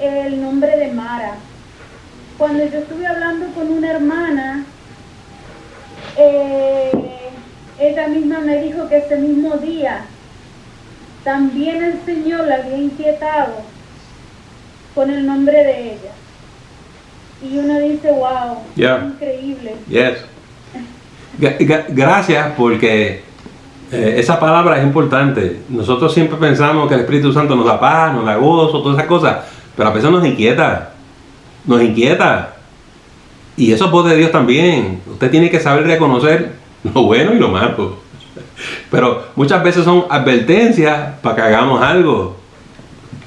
el nombre de Mara. Cuando yo estuve hablando con una hermana, ella misma me dijo que ese mismo día también el Señor la había inquietado con el nombre de ella. Y uno dice, wow, Yeah. increíble. Yes. Gracias porque esa palabra es importante. Nosotros siempre pensamos que el Espíritu Santo nos da paz, nos da gozo, todas esas cosas, pero a veces nos inquieta. Nos inquieta. Y eso es voz de Dios también. Usted tiene que saber reconocer lo bueno y lo malo. Pero muchas veces son advertencias para que hagamos algo.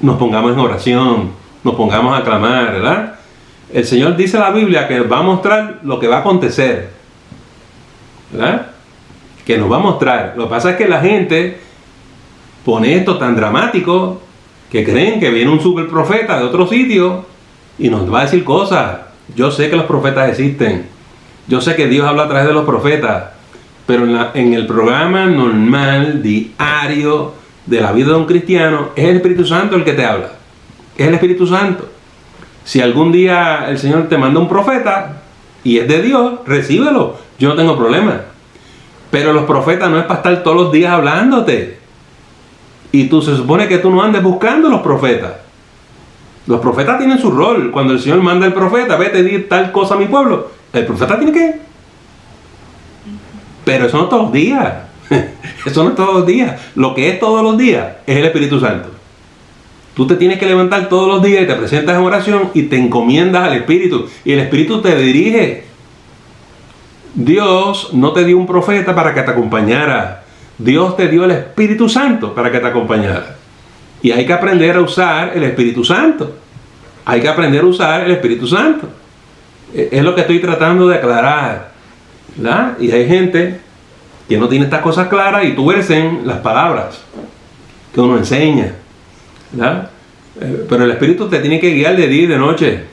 Nos pongamos en oración, nos pongamos a clamar, ¿verdad? El Señor dice en la Biblia que va a mostrar lo que va a acontecer, ¿verdad? Que nos va a mostrar. Lo que pasa es que la gente pone esto tan dramático que creen que viene un super profeta de otro sitio y nos va a decir cosas. Yo sé que los profetas existen, yo sé que Dios habla a través de los profetas, pero en el programa normal, diario de la vida de un cristiano, es el Espíritu Santo el que te habla, es el Espíritu Santo. Si algún día el Señor te manda un profeta y es de Dios, recíbelo, yo no tengo problema. Pero los profetas no es para estar todos los días hablándote. Y tú se supone que tú no andes buscando los profetas. Los profetas tienen su rol. Cuando el Señor manda al profeta, vete a decir tal cosa a mi pueblo, el profeta tiene que ir. Pero eso no es todos los días. Eso no es todos los días. Lo que es todos los días es el Espíritu Santo. Tú te tienes que levantar todos los días y te presentas en oración y te encomiendas al Espíritu. Y el Espíritu te dirige. Dios no te dio un profeta para que te acompañara. Dios te dio el Espíritu Santo para que te acompañara. Y hay que aprender a usar el Espíritu Santo. Hay que aprender a usar el Espíritu Santo. Es lo que estoy tratando de aclarar, ¿verdad? Y hay gente que no tiene estas cosas claras y tuercen las palabras que uno enseña, ¿verdad? Pero el Espíritu te tiene que guiar de día y de noche.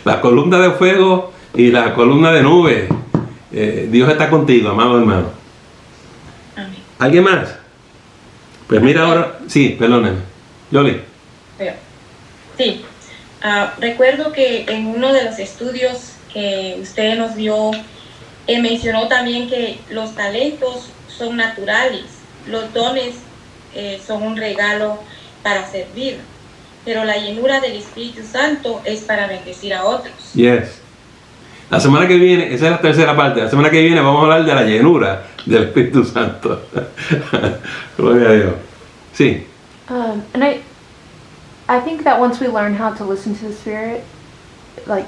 La columna de fuego y la columna de nube. Dios está contigo, amado hermano. Amén. ¿Alguien más? Pues mira ahora, sí, perdónenme. Yoli. Sí, recuerdo que en uno de los estudios que usted nos dio, mencionó también que los talentos son naturales, los dones son un regalo para servir, pero la llenura del Espíritu Santo es para bendecir a otros. Yes. La semana que viene, esa es la tercera parte, la semana que viene vamos a hablar de la llenura del Espíritu Santo. Gloria a Dios. Sí. And I think that once we learn how to listen to the Spirit, like,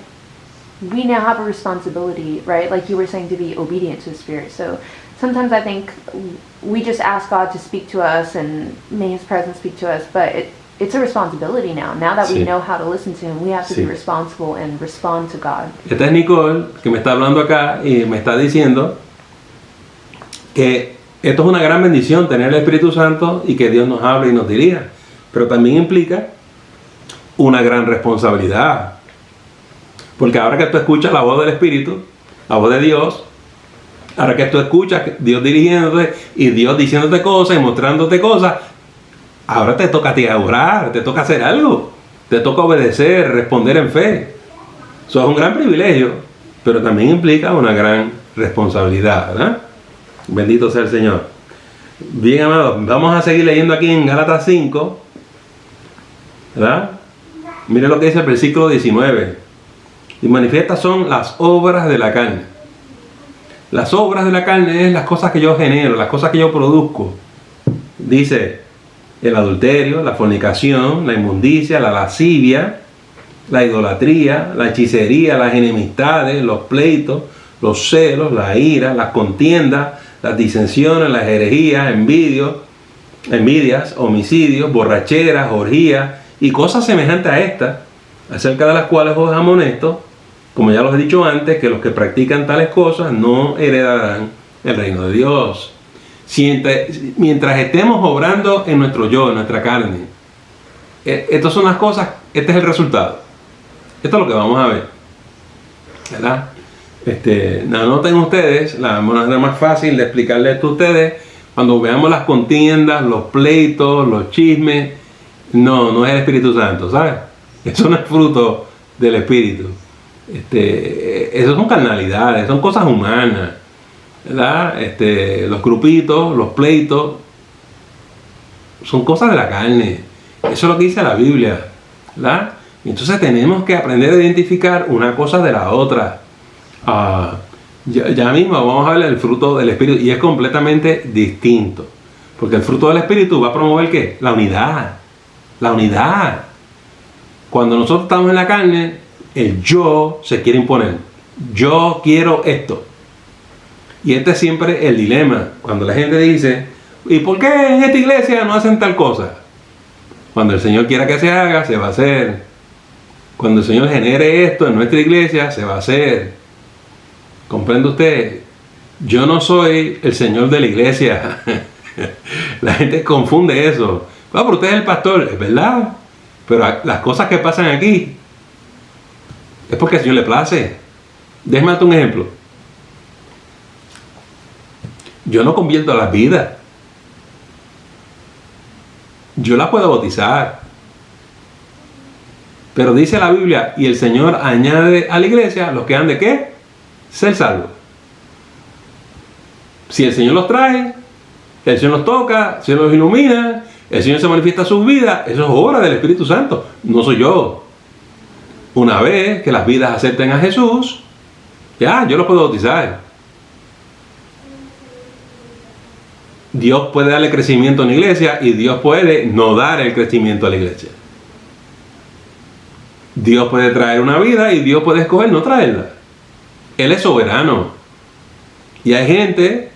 we now have a responsibility, right? Like you were saying, to be obedient to the Spirit. So sometimes I think we just ask God to speak to us and may His presence speak to us, but it's a responsibility now. Now that we know how to listen to Him, we have to be responsible and respond to God. Esta es Nicole, que me está hablando acá y me está diciendo que esto es una gran bendición, tener el Espíritu Santo y que Dios nos hable y nos dirija. Pero también implica una gran responsabilidad. Porque ahora que tú escuchas la voz del Espíritu, la voz de Dios, ahora que tú escuchas Dios dirigiéndote y Dios diciéndote cosas y mostrándote cosas, ahora te toca a ti orar, te toca hacer algo, te toca obedecer, responder en fe. Eso es un gran privilegio, pero también implica una gran responsabilidad, ¿verdad? Bendito sea el Señor. Bien, amados, vamos a seguir leyendo aquí en Gálatas 5, ¿verdad? Mire lo que dice el versículo 19. Y manifiestas son las obras de la carne. Las obras de la carne es las cosas que yo genero, las cosas que yo produzco. Dice el adulterio, la fornicación, la inmundicia, la lascivia, la idolatría, la hechicería, las enemistades, los pleitos, los celos, la ira, las contiendas, las disensiones, las herejías, envidias, homicidios, borracheras, orgías y cosas semejantes a estas, acerca de las cuales os amonesto, como ya los he dicho antes, que los que practican tales cosas no heredarán el reino de Dios. Mientras estemos obrando en nuestro yo, en nuestra carne, estas son las cosas, este es el resultado. Esto es lo que vamos a ver, ¿verdad? Noten ustedes, la manera más fácil de explicarle esto a ustedes, cuando veamos las contiendas, los pleitos, los chismes, no es el Espíritu Santo, ¿sabes? Eso no es fruto del Espíritu. Eso son carnalidades, son cosas humanas, ¿verdad? Los grupitos, los pleitos, son cosas de la carne. Eso es lo que dice la Biblia, ¿verdad? Entonces tenemos que aprender a identificar una cosa de la otra. Ya mismo vamos a ver el fruto del Espíritu y es completamente distinto. Porque el fruto del Espíritu va a promover ¿qué? La unidad. La unidad. Cuando nosotros estamos en la carne, el yo se quiere imponer. Yo quiero esto. Y este es siempre el dilema. Cuando la gente dice, ¿y por qué en esta iglesia no hacen tal cosa? Cuando el Señor quiera que se haga, se va a hacer. Cuando el Señor genere esto en nuestra iglesia, se va a hacer. ¿Comprende usted? Yo no soy el Señor de la iglesia. La gente confunde eso. Ah, pero usted es el pastor, es verdad. Pero las cosas que pasan aquí es porque al Señor le place. Déjame darte un ejemplo. Yo no convierto a las vidas. Yo las puedo bautizar. Pero dice la Biblia, y el Señor añade a la iglesia los que han de ¿qué? Ser salvos. Si el Señor los trae, el Señor los toca, el Señor los ilumina, el Señor se manifiesta en sus vidas, eso es obra del Espíritu Santo, no soy yo. Una vez que las vidas acepten a Jesús, ya, yo los puedo bautizar. Dios puede darle crecimiento a la iglesia y Dios puede no dar el crecimiento a la iglesia. Dios puede traer una vida y Dios puede escoger no traerla. Él es soberano. Y hay gente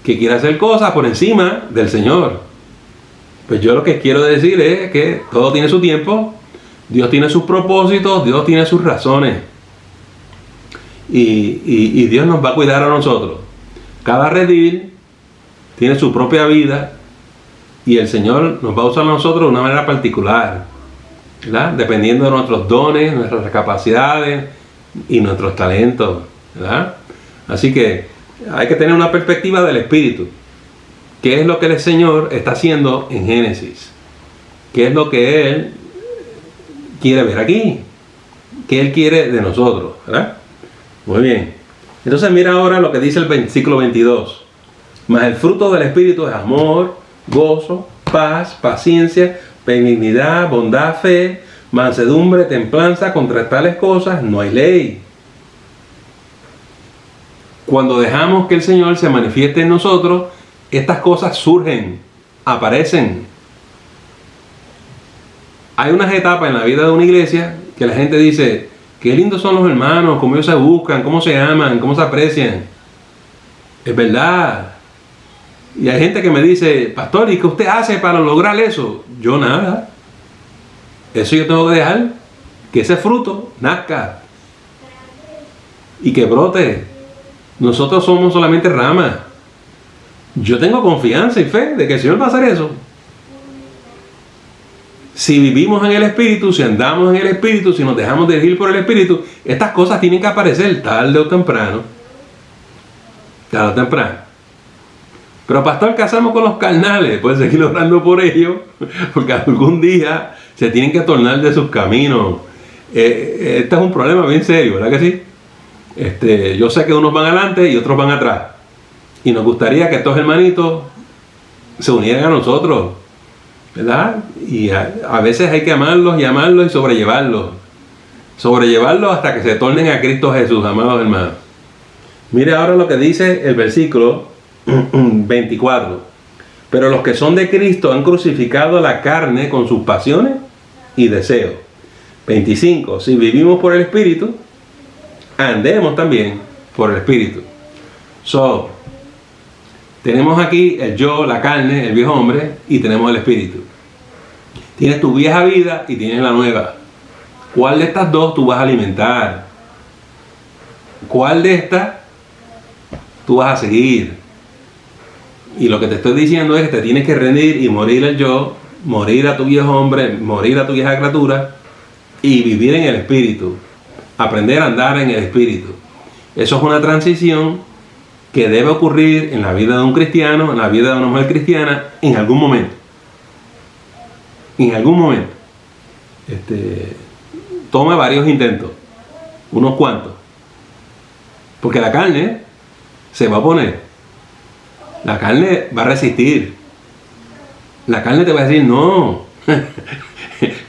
que quiere hacer cosas por encima del Señor. Pues yo lo que quiero decir es que todo tiene su tiempo, Dios tiene sus propósitos, Dios tiene sus razones. Y Dios nos va a cuidar a nosotros. Cada redil tiene su propia vida y el Señor nos va a usar a nosotros de una manera particular, ¿verdad? Dependiendo de nuestros dones, nuestras capacidades y nuestros talentos, ¿verdad? Así que hay que tener una perspectiva del Espíritu. ¿Qué es lo que el Señor está haciendo en Génesis? ¿Qué es lo que Él quiere ver aquí? ¿Qué Él quiere de nosotros? ¿Verdad? Muy bien. Entonces mira ahora lo que dice el versículo 22. Mas el fruto del Espíritu es amor, gozo, paz, paciencia, benignidad, bondad, fe, mansedumbre, templanza. Contra tales cosas no hay ley. Cuando dejamos que el Señor se manifieste en nosotros, estas cosas surgen, aparecen. Hay unas etapas en la vida de una iglesia que la gente dice, qué lindos son los hermanos, cómo ellos se buscan, cómo se aman, cómo se aprecian. Es verdad. Y hay gente que me dice, pastor, ¿y qué usted hace para lograr eso? Yo nada. Eso yo tengo que dejar, que ese fruto nazca y que brote. Nosotros somos solamente ramas. Yo tengo confianza y fe de que el Señor va a hacer eso. Si vivimos en el Espíritu, si andamos en el Espíritu, si nos dejamos dirigir por el Espíritu, estas cosas tienen que aparecer tarde o temprano. Tarde o temprano. Pero pastor, ¿qué hacemos con los carnales? Puedes seguir orando por ellos, porque algún día se tienen que tornar de sus caminos. Este es un problema bien serio, ¿verdad que sí? Yo sé que unos van adelante y otros van atrás. Y nos gustaría que estos hermanitos se unieran a nosotros, ¿verdad? Y a veces hay que amarlos y amarlos y sobrellevarlos. Sobrellevarlos hasta que se tornen a Cristo Jesús, amados hermanos. Mire ahora lo que dice el versículo 24. Pero los que son de Cristo han crucificado la carne con sus pasiones y deseos. 25. Si vivimos por el Espíritu, andemos también por el Espíritu. Tenemos aquí el yo, la carne, el viejo hombre, y tenemos el Espíritu. Tienes tu vieja vida y tienes la nueva. ¿Cuál de estas dos tú vas a alimentar? ¿Cuál de estas tú vas a seguir? Y lo que te estoy diciendo es que te tienes que rendir y morir al yo, morir a tu viejo hombre, morir a tu vieja criatura y vivir en el Espíritu. Aprender a andar en el Espíritu. Eso es una transición que debe ocurrir en la vida de un cristiano, en la vida de una mujer cristiana, en algún momento. En algún momento. Toma varios intentos, unos cuantos. Porque la carne se va a oponer. La carne va a resistir. La carne te va a decir, no,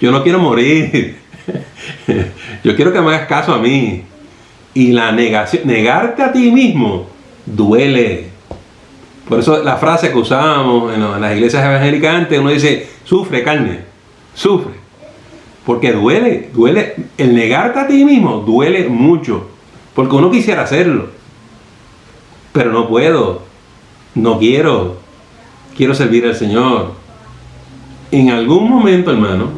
yo no quiero morir. Yo quiero que me hagas caso a mí. Y la negación, negarte a ti mismo, duele. Por eso la frase que usábamos en las iglesias evangélicas antes, uno dice, sufre carne, sufre. Porque duele. El negarte a ti mismo duele mucho. Porque uno quisiera hacerlo. Pero no puedo. No quiero. Quiero servir al Señor. En algún momento, hermano,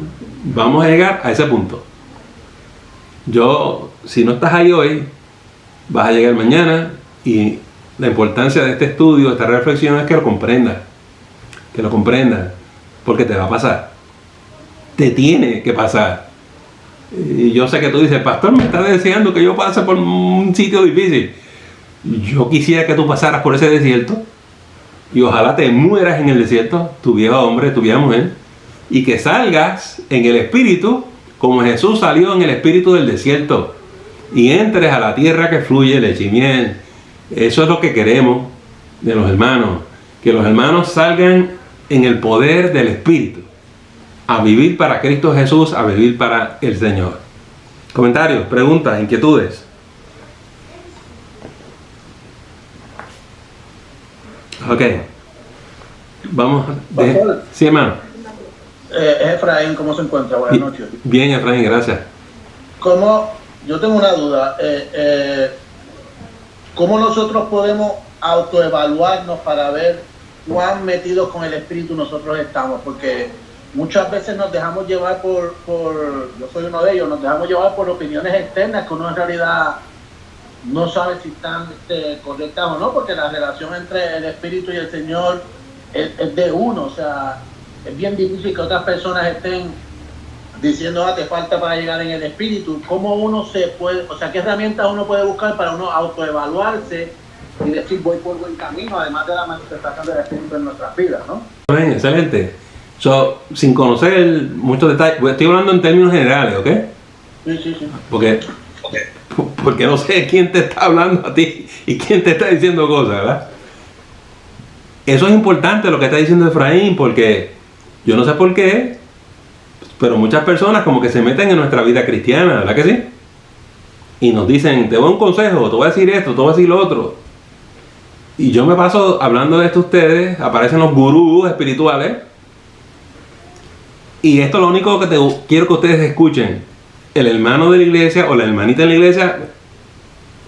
vamos a llegar a ese punto. Si no estás ahí hoy, vas a llegar mañana y la importancia de este estudio, de esta reflexión, es que lo comprendas. Que lo comprendas. Porque te va a pasar. Te tiene que pasar. Y yo sé que tú dices, pastor, me está deseando que yo pase por un sitio difícil. Yo quisiera que tú pasaras por ese desierto. Y ojalá te mueras en el desierto, tu viejo hombre, tu vieja mujer. Y que salgas en el espíritu, como Jesús salió en el espíritu del desierto. Y entres a la tierra que fluye leche y miel. Eso es lo que queremos de los hermanos. Que los hermanos salgan en el poder del espíritu. A vivir para Cristo Jesús, a vivir para el Señor. Comentarios, preguntas, inquietudes. Ok. Vamos. Sí, hermano. Efraín, ¿cómo se encuentra? Buenas noches. Bien, Efraín, gracias. Yo tengo una duda. ¿Cómo nosotros podemos autoevaluarnos para ver cuán metidos con el espíritu nosotros estamos? Porque muchas veces nos dejamos llevar yo soy uno de ellos, nos dejamos llevar por opiniones externas que uno en realidad no sabe si están correctas o no, porque la relación entre el espíritu y el Señor es de uno. O sea, es bien difícil que otras personas estén diciendo, te falta para llegar en el espíritu. ¿Cómo uno qué herramientas uno puede buscar para uno autoevaluarse y decir, voy por buen camino, además de la manifestación del espíritu en nuestras vidas, ¿no? Bien, excelente. Sin conocer muchos detalles, estoy hablando en términos generales, ¿ok? Sí. Porque no sé quién te está hablando a ti y quién te está diciendo cosas, ¿verdad? Eso es importante lo que está diciendo Efraín, porque yo no sé por qué, pero muchas personas como que se meten en nuestra vida cristiana, ¿verdad que sí? Y nos dicen, te doy un consejo, te voy a decir esto, te voy a decir lo otro. Y yo me paso hablando de esto a ustedes, aparecen los gurús espirituales. Y esto es lo único que quiero que ustedes escuchen. El hermano de la iglesia o la hermanita de la iglesia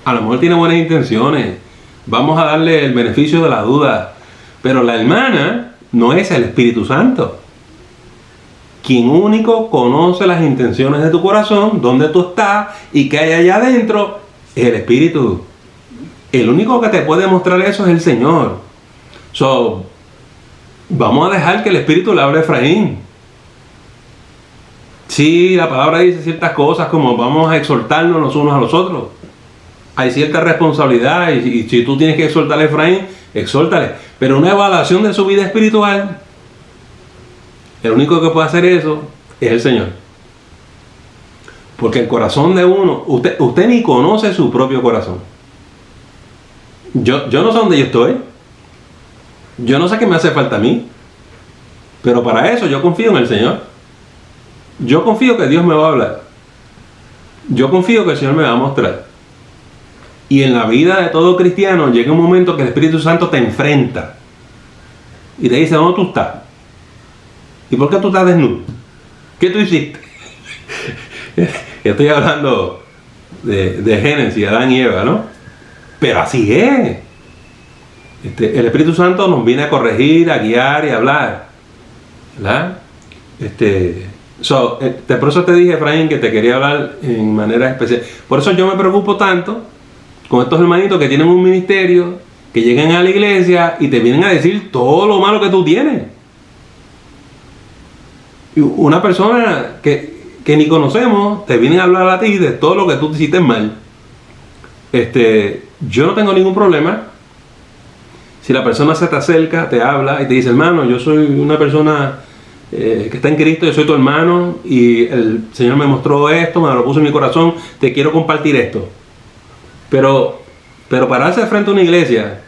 a lo mejor tiene buenas intenciones. Vamos a darle el beneficio de la duda. Pero la hermana no es el Espíritu Santo. Quien único conoce las intenciones de tu corazón, dónde tú estás y qué hay allá adentro, es el Espíritu. El único que te puede mostrar eso es el Señor. Vamos a dejar que el Espíritu le hable a Efraín. Sí, la palabra dice ciertas cosas como vamos a exhortarnos los unos a los otros. Hay cierta responsabilidad y si tú tienes que exhortarle a Efraín, exhórtale. Pero una evaluación de su vida espiritual, el único que puede hacer eso es el Señor. Porque el corazón de uno, usted ni conoce su propio corazón. Yo no sé dónde yo estoy. Yo no sé qué me hace falta a mí. Pero para eso yo confío en el Señor. Yo confío que Dios me va a hablar. Yo confío que el Señor me va a mostrar. Y en la vida de todo cristiano llega un momento que el Espíritu Santo te enfrenta. Y te dice, ¿dónde tú estás? ¿Y por qué tú estás desnudo? ¿Qué tú hiciste? Estoy hablando de Génesis, Adán y Eva, ¿no? Pero así es. El Espíritu Santo nos viene a corregir, a guiar y a hablar. ¿Verdad? Por eso te dije, Efraín, que te quería hablar en manera especial. Por eso yo me preocupo tanto con estos hermanitos que tienen un ministerio, que llegan a la iglesia y te vienen a decir todo lo malo que tú tienes. Y una persona que ni conocemos te viene a hablar a ti de todo lo que tú te hiciste mal. Yo no tengo ningún problema si la persona se te acerca, te habla y te dice, hermano, yo soy una persona que está en Cristo, yo soy tu hermano y el Señor me mostró esto, me lo puso en mi corazón, te quiero compartir esto. Pero pararse frente a una iglesia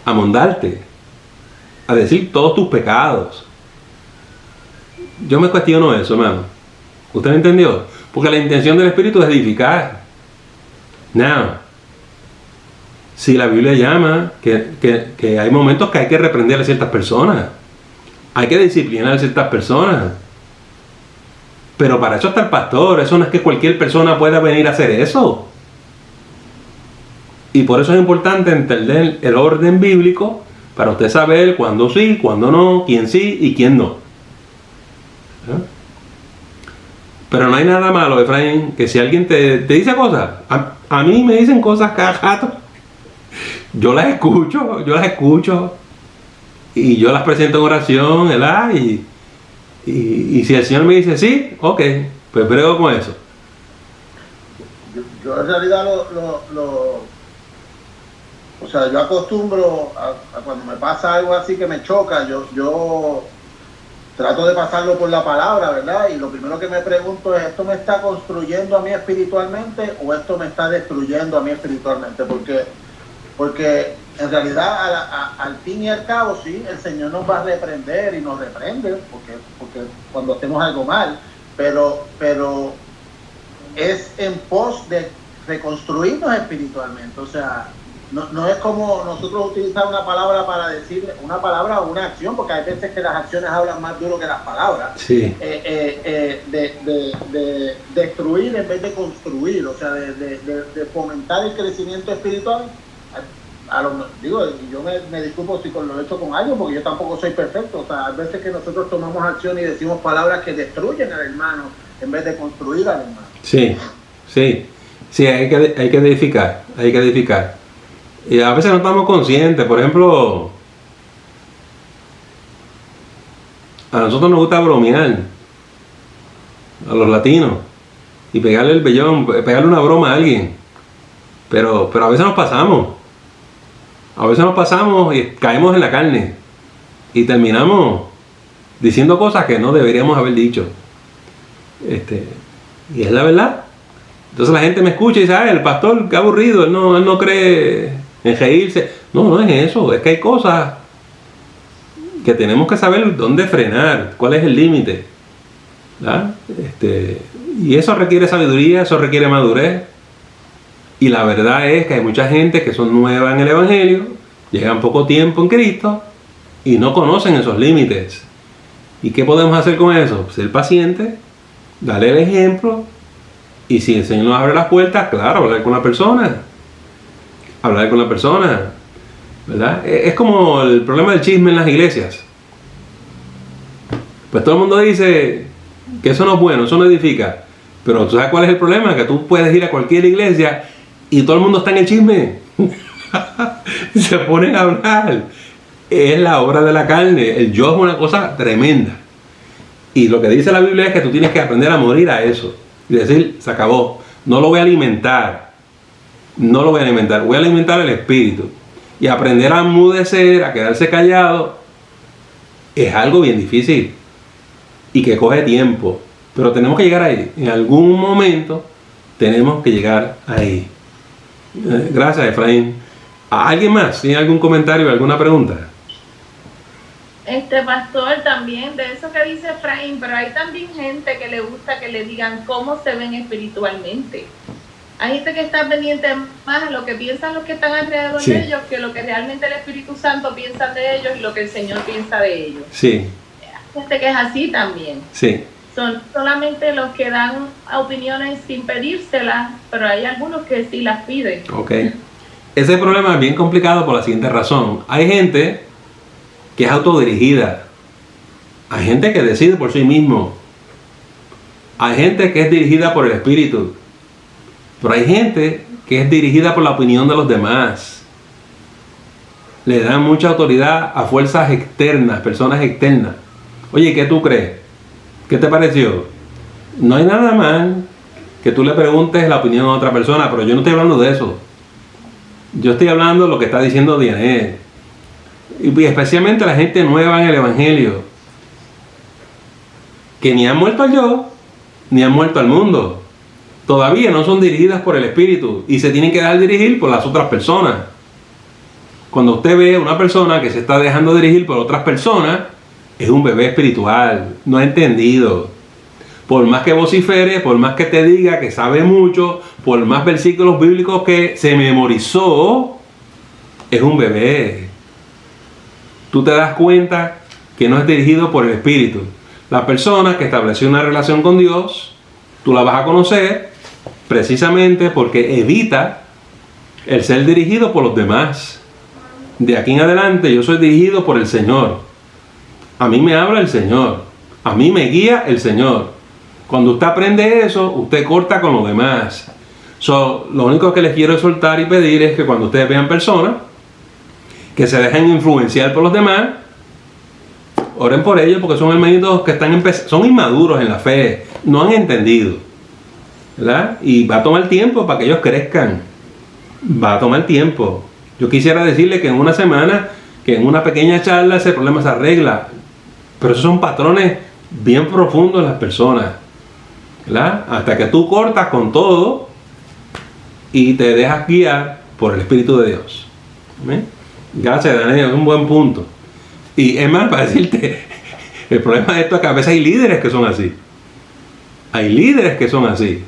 a mondarte, a decir todos tus pecados, yo me cuestiono eso, hermano. ¿Usted me entendió? Porque la intención del Espíritu es edificar. Now, si la Biblia llama que hay momentos que hay que reprender a ciertas personas, hay que disciplinar a ciertas personas, pero para eso está el pastor. Eso no es que cualquier persona pueda venir a hacer eso. Y por eso es importante entender el orden bíblico para usted saber cuándo sí, cuándo no, quién sí y quién no. ¿Eh? Pero no hay nada malo, Efraín, que si alguien te dice cosas, a mí me dicen cosas cada rato. yo las escucho y yo las presento en oración, ¿verdad? Y si el Señor me dice sí, ok, pues brego con eso. Yo en realidad o sea, yo acostumbro a cuando me pasa algo así que me choca, yo trato de pasarlo por la palabra, ¿verdad? Y lo primero que me pregunto es, ¿esto me está construyendo a mí espiritualmente o esto me está destruyendo a mí espiritualmente? Porque en realidad al fin y al cabo sí, el Señor nos va a reprender y nos reprende porque cuando hacemos algo mal, pero es en pos de reconstruirnos espiritualmente. O sea, no es como nosotros utilizar una palabra para decir una palabra o una acción, porque hay veces que las acciones hablan más duro que las palabras. Sí. De destruir en vez de construir, o sea, de fomentar el crecimiento espiritual. Digo, yo me disculpo si lo he hecho con alguien, porque yo tampoco soy perfecto. O sea, hay veces que nosotros tomamos acción y decimos palabras que destruyen al hermano en vez de construir al hermano. Sí, hay que edificar. Y a veces no estamos conscientes. Por ejemplo, a nosotros nos gusta bromear, a los latinos, y pegarle el vellón, pegarle una broma a alguien. Pero a veces nos pasamos. Y caemos en la carne. Y terminamos diciendo cosas que no deberíamos haber dicho. Y es la verdad. Entonces la gente me escucha y dice, el pastor, qué aburrido, él no cree en reírse. No es eso, es que hay cosas que tenemos que saber dónde frenar, cuál es el límite. Y eso requiere sabiduría, eso requiere madurez. Y la verdad es que hay mucha gente que son nuevas en el Evangelio, llevan poco tiempo en Cristo y no conocen esos límites. ¿Y qué podemos hacer con eso? Ser paciente, darle el ejemplo, y si el Señor nos abre las puertas, claro, hablar con la persona, ¿verdad? Es como el problema del chisme en las iglesias. Pues todo el mundo dice que eso no es bueno, eso no edifica. Pero ¿tú sabes cuál es el problema? Que tú puedes ir a cualquier iglesia y todo el mundo está en el chisme. Se ponen a hablar. Es la obra de la carne. El yo es una cosa tremenda. Y lo que dice la Biblia es que tú tienes que aprender a morir a eso. Y decir, se acabó. No lo voy a alimentar. Voy a alimentar el espíritu. Y aprender a enmudecer, a quedarse callado, es algo bien difícil. Y que coge tiempo. Pero tenemos que llegar ahí. En algún momento tenemos que llegar ahí. Gracias, Efraín. ¿Alguien más? ¿Tiene algún comentario o alguna pregunta? Pastor, también de eso que dice Efraín, pero hay también gente que le gusta que le digan cómo se ven espiritualmente. Hay gente que está pendiente más a lo que piensan los que están alrededor de ellos que lo que realmente el Espíritu Santo piensa de ellos y lo que el Señor piensa de ellos. Sí. Hay gente que es así también. Sí. Son solamente los que dan opiniones sin pedírselas, pero hay algunos que sí las piden. Ok. Ese problema es bien complicado por la siguiente razón. Hay gente que es autodirigida. Hay gente que decide por sí mismo. Hay gente que es dirigida por el Espíritu. Pero hay gente que es dirigida por la opinión de los demás. Le dan mucha autoridad a fuerzas externas, personas externas. Oye, ¿qué tú crees? ¿Qué te pareció? No hay nada mal que tú le preguntes la opinión a otra persona, pero yo no estoy hablando de eso. Yo estoy hablando de lo que está diciendo Dianet. Y especialmente la gente nueva en el Evangelio, que ni han muerto al yo, ni han muerto al mundo. Todavía no son dirigidas por el Espíritu y se tienen que dejar dirigir por las otras personas. Cuando usted ve a una persona que se está dejando dirigir por otras personas, es un bebé espiritual, no ha entendido. Por más que vocifere, por más que te diga que sabe mucho, por más versículos bíblicos que se memorizó, es un bebé. Tú te das cuenta que no es dirigido por el Espíritu. La persona que estableció una relación con Dios, tú la vas a conocer precisamente porque evita el ser dirigido por los demás. De aquí en adelante yo soy dirigido por el Señor. A mí me habla el Señor. A mí me guía el Señor. Cuando usted aprende eso, usted corta con los demás. Lo único que les quiero soltar y pedir es que cuando ustedes vean personas que se dejan influenciar por los demás, oren por ellos porque son hermanitos que son inmaduros en la fe, no han entendido, ¿verdad? Y va a tomar tiempo para que ellos crezcan, va a tomar tiempo. Yo quisiera decirle que en una semana, que en una pequeña charla ese problema se arregla, pero esos son patrones bien profundos en las personas, ¿verdad? Hasta que tú cortas con todo y te dejas guiar por el Espíritu de Dios. ¿Amén? Gracias, Daniel, es un buen punto. Y es más, para decirte, el problema de esto es que a veces hay líderes que son así. Hay líderes que son así.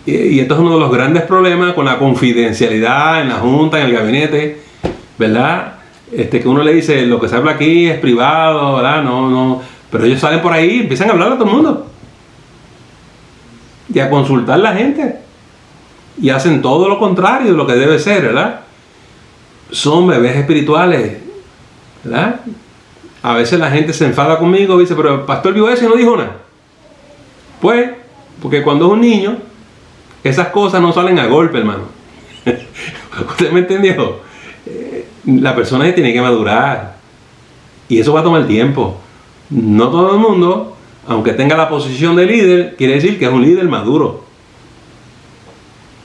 Y esto es uno de los grandes problemas con la confidencialidad en la junta, en el gabinete, ¿verdad? Que uno le dice, lo que se habla aquí es privado, ¿verdad? No. Pero ellos salen por ahí y empiezan a hablar a todo el mundo. Y a consultar a la gente. Y hacen todo lo contrario de lo que debe ser, ¿verdad? Son bebés espirituales, ¿verdad? A veces la gente se enfada conmigo y dice, pero el pastor vio eso y no dijo nada. Pues, porque cuando es un niño, esas cosas no salen a golpe, hermano. ¿Usted me entendió? La persona tiene que madurar. Y eso va a tomar tiempo. No todo el mundo, aunque tenga la posición de líder, quiere decir que es un líder maduro.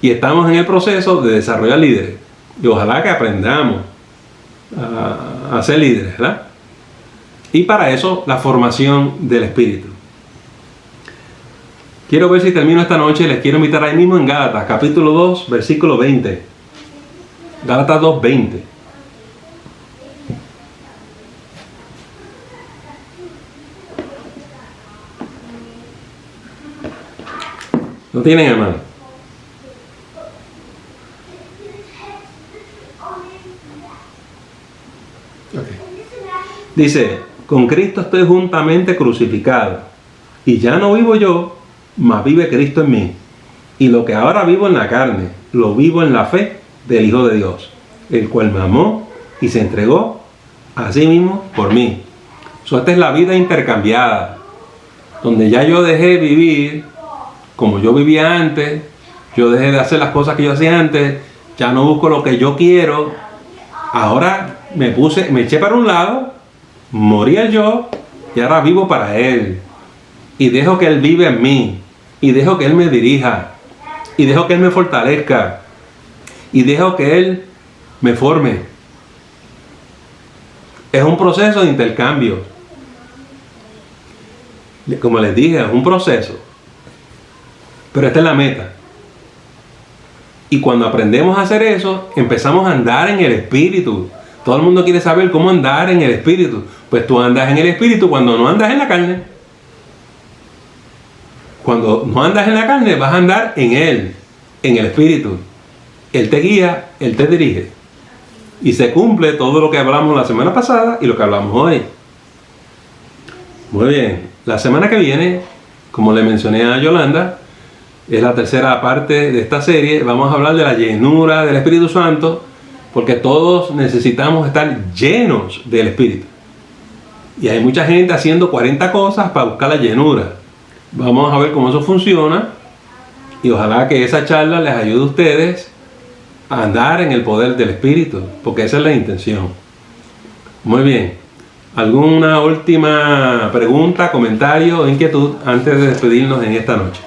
Y estamos en el proceso de desarrollar líderes. Y ojalá que aprendamos a ser líderes, ¿verdad? Y para eso, la formación del Espíritu. Quiero ver si termino esta noche. Les quiero invitar ahí mismo en Gálatas, capítulo 2, versículo 20. Gálatas 2, 20. ¿Lo tienen, hermano? Okay. Dice, con Cristo estoy juntamente crucificado, y ya no vivo yo, mas vive Cristo en mí. Y lo que ahora vivo en la carne, lo vivo en la fe del Hijo de Dios, el cual me amó y se entregó a sí mismo por mí. Esta es la vida intercambiada, donde ya yo dejé vivir como yo vivía antes, yo dejé de hacer las cosas que yo hacía antes, ya no busco lo que yo quiero, ahora me eché para un lado, morí el yo y ahora vivo para Él. Y dejo que Él vive en mí, y dejo que Él me dirija, y dejo que Él me fortalezca, y dejo que Él me forme. Es un proceso de intercambio. Como les dije, es un proceso. Pero esta es la meta. Y cuando aprendemos a hacer eso, empezamos a andar en el Espíritu. Todo el mundo quiere saber cómo andar en el Espíritu. Pues tú andas en el Espíritu cuando no andas en la carne. Cuando no andas en la carne, vas a andar en Él, en el Espíritu. Él te guía, Él te dirige. Y se cumple todo lo que hablamos la semana pasada y lo que hablamos hoy. Muy bien. La semana que viene, como le mencioné a Yolanda, es la tercera parte de esta serie. Vamos a hablar de la llenura del Espíritu Santo, porque todos necesitamos estar llenos del Espíritu. Y hay mucha gente haciendo 40 cosas para buscar la llenura. Vamos a ver cómo eso funciona, y ojalá que esa charla les ayude a ustedes a andar en el poder del Espíritu, porque esa es la intención. Muy bien. ¿Alguna última pregunta, comentario o inquietud antes de despedirnos en esta noche?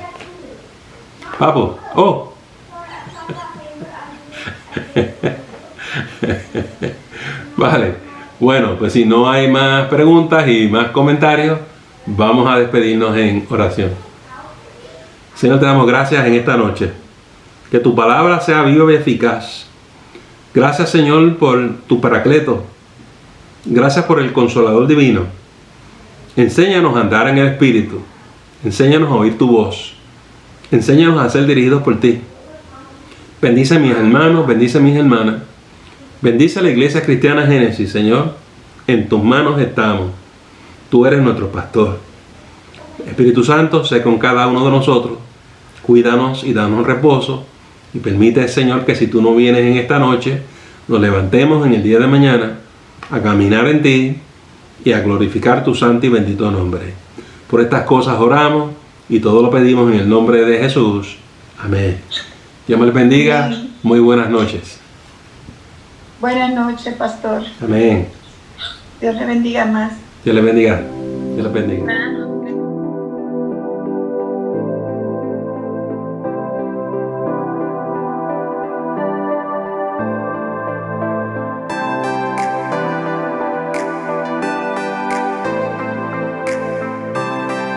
Papo, oh. Vale, bueno, pues si no hay más preguntas y más comentarios, vamos a despedirnos en oración. Señor, te damos gracias en esta noche. Que tu palabra sea viva y eficaz. Gracias, Señor, por tu Paracleto. Gracias por el Consolador Divino. Enséñanos a andar en el Espíritu. Enséñanos a oír tu voz. Enséñanos a ser dirigidos por ti. Bendice a mis hermanos, bendice a mis hermanas. Bendice a la Iglesia Cristiana Génesis, Señor. En tus manos estamos. Tú eres nuestro pastor. Espíritu Santo, sé con cada uno de nosotros. Cuídanos y danos reposo. Y permite, Señor, que si tú no vienes en esta noche, nos levantemos en el día de mañana a caminar en ti y a glorificar tu santo y bendito nombre. Por estas cosas oramos y todo lo pedimos en el nombre de Jesús. Amén. Dios me les bendiga. Muy buenas noches. Buenas noches, pastor. Amén. Dios le bendiga más. Dios le bendiga. Dios le bendiga. Buenas